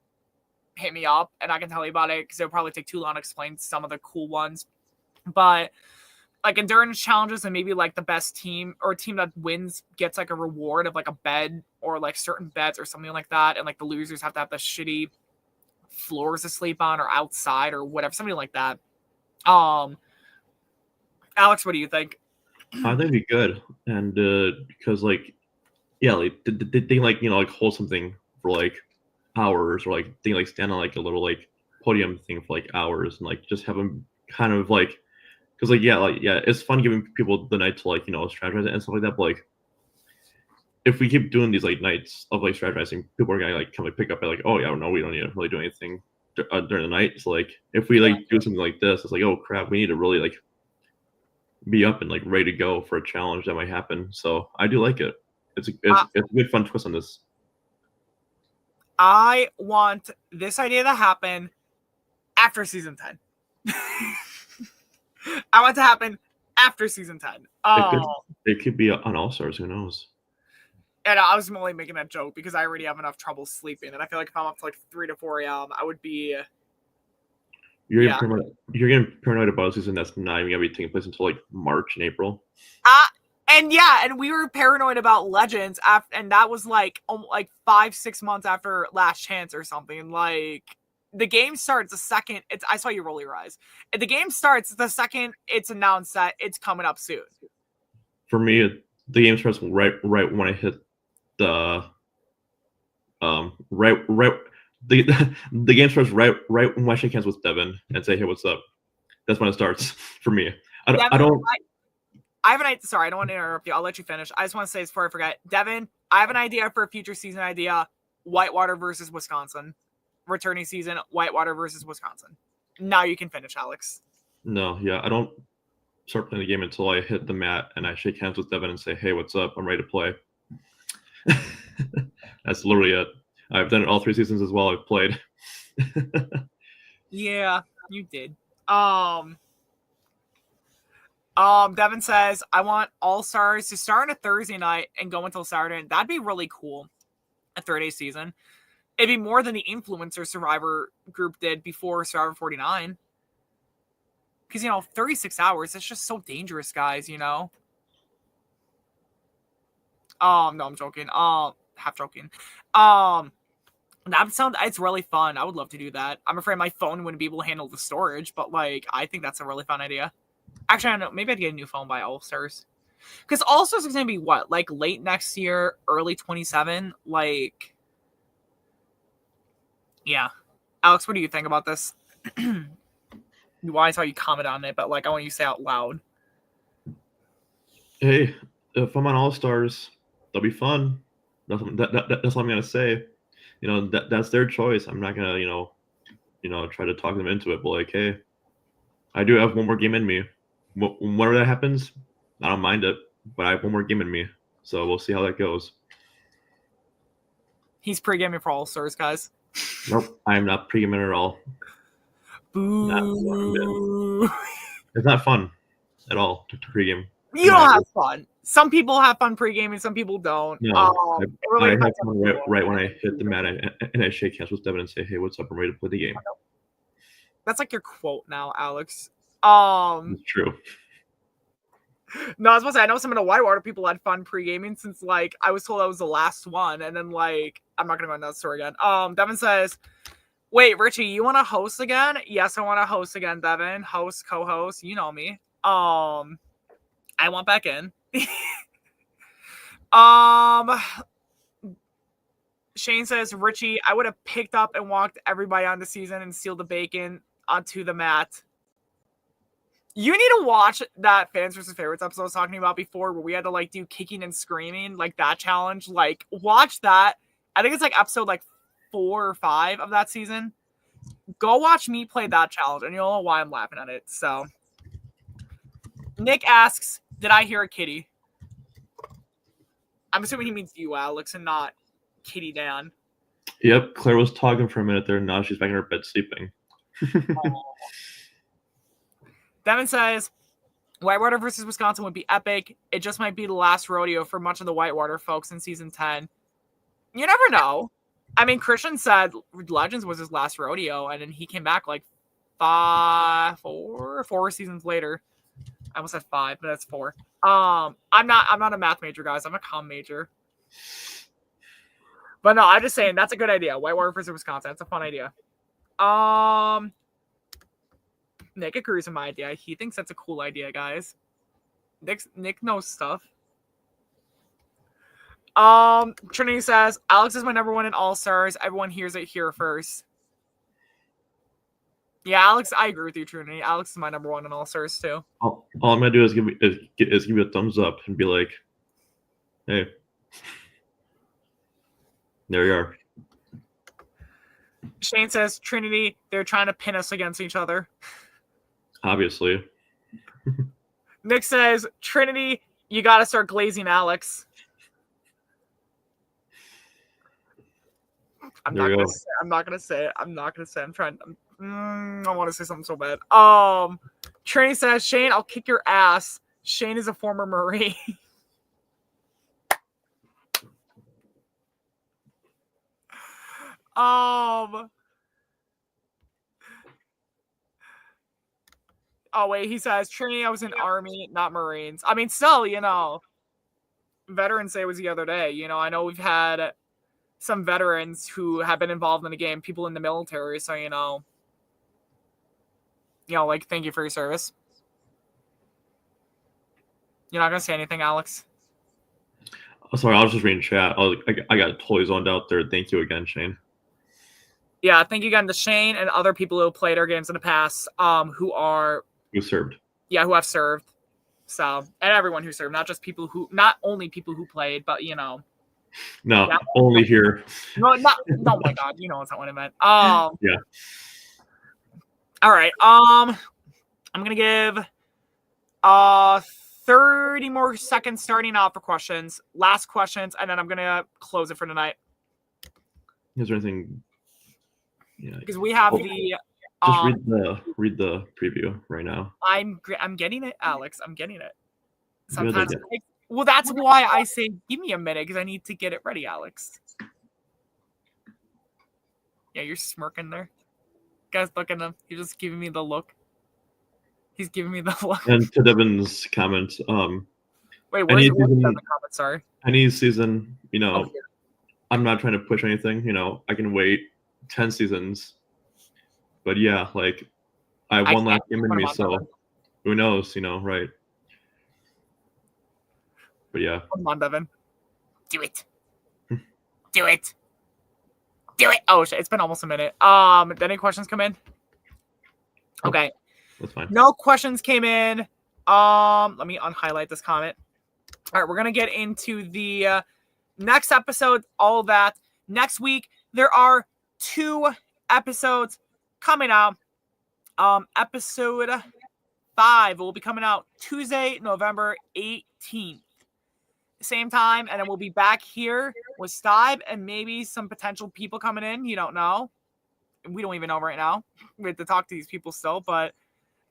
hit me up and I can tell you about it because it'll probably take too long to explain some of the cool ones. But like endurance challenges and maybe like the best team or a team that wins gets like a reward of like a bed or like certain beds or something like that. And like the losers have to have the shitty floors to sleep on or outside or whatever, something like that. Aleks, what do you think? I think it'd be good. And because like, yeah, like they like, like hold something for like hours, or like they like stand on like a little like podium thing for like hours and like just have them kind of like, because like yeah, it's fun giving people the night to like strategize and stuff like that. But like, if we keep doing these like nights of like strategizing, people are gonna like kind of pick up at like, oh yeah, no, we don't need to really do anything during the night. So like, if we like do something like this, it's like, oh crap, we need to really like be up and like ready to go for a challenge that might happen. So I do like it. It's a good fun twist on this. I want this idea to happen after season 10. I want it to happen after season 10. It could be on All Stars. Who knows? And I was only making that joke because I already have enough trouble sleeping, and I feel like if I'm up to like 3 to 4 a.m., I would be. You're getting paranoid about a season that's not even gonna be taking place until like March and April. And we were paranoid about Legends and that was like 5-6 months after Last Chance or something. Like the game starts the second I saw you roll your eyes. And the game starts the second it's announced that it's coming up soon. For me, the game starts right when I hit the the game starts right when I shake hands with Devin and say, hey, what's up? That's when it starts for me. I have an idea. Sorry, I don't want to interrupt you. I'll let you finish. I just want to say this before I forget. Devin, I have an idea for a future season idea. Whitewater versus Wisconsin. Returning season, Whitewater versus Wisconsin. Now you can finish, Aleks. No, yeah, I don't start playing the game until I hit the mat and I shake hands with Devin and say, hey, what's up? I'm ready to play. That's literally it. I've done it all 3 seasons as well. I've played. Yeah, you did. Devin says, I want All Stars to start on a Thursday night and go until Saturday. That'd be really cool. A 3-day season. It'd be more than the Influencer Survivor group did before Survivor 49. Because, 36 hours, it's just so dangerous, guys, No, I'm joking. Half joking. It's really fun. I would love to do that. I'm afraid my phone wouldn't be able to handle the storage, but like, I think that's a really fun idea. Actually, I don't know. Maybe I'd get a new phone by All Stars. Because All Stars is going to be what? Like late next year, early 27? Like, yeah. Aleks, what do you think about this? Why I saw you comment on it, but like, I want you to say out loud. Hey, if I'm on All Stars, that'll be fun. That's what I'm going to say. That's their choice. I'm not going to, try to talk them into it. But like, hey, I do have one more game in me. Whenever that happens, I don't mind it, but I have one more game in me, so we'll see how that goes. He's pre-gaming for All Stars, guys. Nope, I am not pre-gaming at all. Boo! It's not fun at all to pre-game. You don't have fun. some people have fun pre-gaming, some people don't. No, I have fun right when I hit the mat and I shake hands with Devin and say, "Hey, what's up? I'm ready to play the game." That's like your quote now, Alex. It's true. No, I was supposed to say, I know some of the Whitewater people had fun pre-gaming since, like, I was told I was the last one, and then, like, I'm not gonna go into that story again. Devin says, wait, Richie, you want to host again? Yes, I want to host again, Devin. Host, co-host, you know me. I want back in. Shane says, Richie, I would have picked up and walked everybody on the season and sealed the bacon onto the mat. You need to watch that Fans vs. Favorites episode I was talking about before, where we had to, like, do kicking and screaming, like, that challenge. Like, watch that. I think it's, like, episode, like, 4 or 5 of that season. Go watch me play that challenge, and you'll know why I'm laughing at it. So, Nick asks, did I hear a kitty? I'm assuming he means you, Alex, and not Kitty Dan. Yep, Claire was talking for a minute there, and now she's back in her bed sleeping. Devin says, Whitewater versus Wisconsin would be epic. It just might be the last rodeo for much of the Whitewater folks in season 10. You never know. I mean, Christian said Legends was his last rodeo, and then he came back like 4 seasons later. I almost said 5, but that's 4. I'm not a math major, guys. I'm a comm major. But no, I'm just saying that's a good idea. Whitewater versus Wisconsin. That's a fun idea. Nick agrees with my idea. He thinks that's a cool idea, guys. Nick knows stuff. Trinity says, Alex is my number 1 in All-Stars. Everyone hears it here first. Yeah, Alex, I agree with you, Trinity. Alex is my number 1 in All-Stars, too. All I'm going to do is give you a thumbs up and be like, hey, there you are. Shane says, Trinity, they're trying to pin us against each other. Obviously. Nick says, Trinity, you got to start glazing Alex. I'm not gonna say it. I'm trying. I want to say something so bad. Trinity says, Shane, I'll kick your ass. Shane is a former Marine. Oh, wait, he says, Trinity, I was in Army, not Marines. I mean, still, you know, Veterans Day was the other day. You know, I know we've had some veterans who have been involved in the game, people in the military, so, you know, like, thank you for your service. You're not going to say anything, Alex? Oh, sorry, I was just reading chat. I got totally zoned out there. Thank you again, Shane. Yeah, thank you again to Shane and other people who have played our games in the past, who served. Yeah, who have served. So, and everyone who served, not only people who played, but, you know. No, yeah, only here. No, oh my God, you know that's not what I meant. Yeah. All right. I'm gonna give 30 more seconds starting out for questions. Last questions, and then I'm gonna close it for tonight. Is there anything? Yeah. Because we have the. Just read the preview right now. I'm getting it, Alex. I'm getting it. Sometimes. Well, that's why I say give me a minute, because I need to get it ready, Alex. Yeah, you're smirking there. Guys, look at him. He's just giving me the look. He's giving me the look. And to Devin's comment, wait, where's the comment? Sorry. Any season, you know, I'm not trying to push anything. You know, I can wait 10 seasons. But yeah, like, I have one last game in me, so who knows, you know, right? But yeah. Come on, Devin. Do it. Do it. Do it. Oh, shit. It's been almost a minute. Did any questions come in? Okay. That's fine. No questions came in. Let me unhighlight this comment. All right, we're going to get into the next episode, all of that. Next week, there are 2 episodes coming out. Episode 5 will be coming out Tuesday, November 18th. Same time, and then we'll be back here with Stibe and maybe some potential people coming in. You don't know. We don't even know right now. We have to talk to these people still, but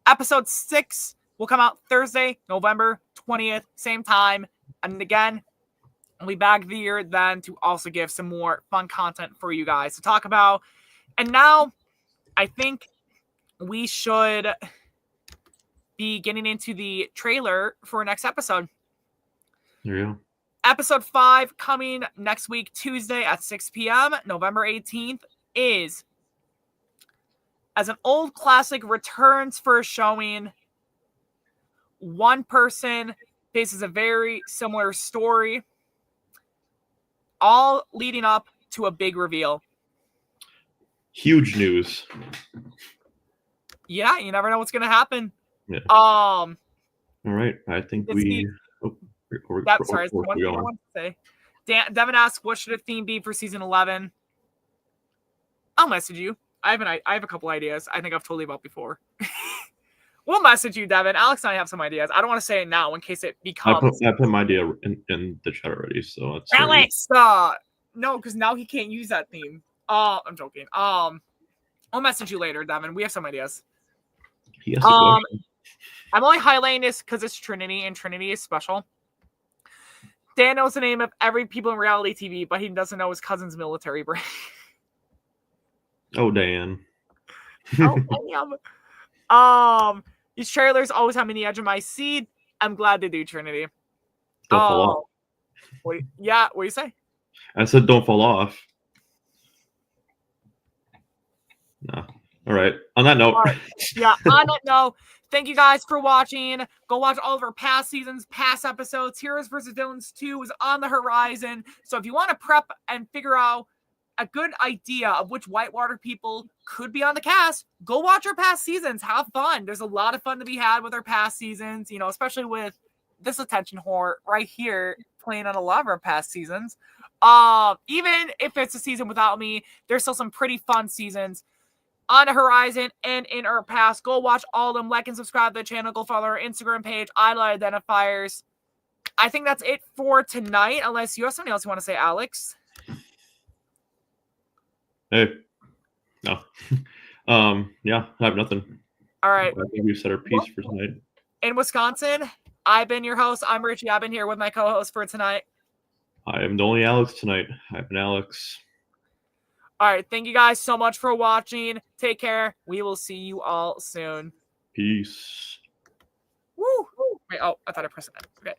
episode 6 will come out Thursday, November 20th, same time. And again, we'll be back here then to also give some more fun content for you guys to talk about. And now, I think we should be getting into the trailer for next episode. There you go. Episode 5 coming next week, Tuesday at 6 p.m., November 18th, is As an Old Classic returns for a showing. One person faces a very similar story, all leading up to a big reveal. Huge news. Yeah, you never know what's going to happen. Yeah. All right. I think we... sorry, one more to say. Devin asks, what should a theme be for season 11? I'll message you. I have a couple ideas. I think I've told you about before. We'll message you, Devin. Aleks and I have some ideas. I don't want to say it now in case it becomes... I put my idea in the chat already, so it's... Aleks! No, because now he can't use that theme. I'm joking. I'll message you later, Devin. We have some ideas. He has a question. I'm only highlighting this because it's Trinity, and Trinity is special. Dan knows the name of every people in reality TV, but he doesn't know his cousin's military brand. Oh, Dan. Damn. These trailers always have me on the edge of my seat. I'm glad they do, Trinity. Don't fall off. What do you say? I said don't fall off. No. All right. On that note. On that note, thank you guys for watching. Go watch all of our past seasons, past episodes. Heroes vs. Villains 2 is on the horizon. So if you want to prep and figure out a good idea of which Whitewater people could be on the cast, go watch our past seasons. Have fun. There's a lot of fun to be had with our past seasons, especially with this attention whore right here playing on a lot of our past seasons. Even if it's a season without me, there's still some pretty fun seasons on the horizon and in our past. Go watch all of them. Like and subscribe to the channel. Go follow our Instagram page, Idol Identifiers. I think that's it for tonight, unless you have something else you want to say, Aleks. Hey. No. Yeah, I have nothing. All right. I think we said our piece for tonight. In Wisconsin, I've been your host. I'm Richie. I've been here with my co-host for tonight. I am the only Aleks tonight. I've been Aleks. All right. Thank you guys so much for watching. Take care. We will see you all soon. Peace. Woo. Wait, I thought I pressed it. Okay.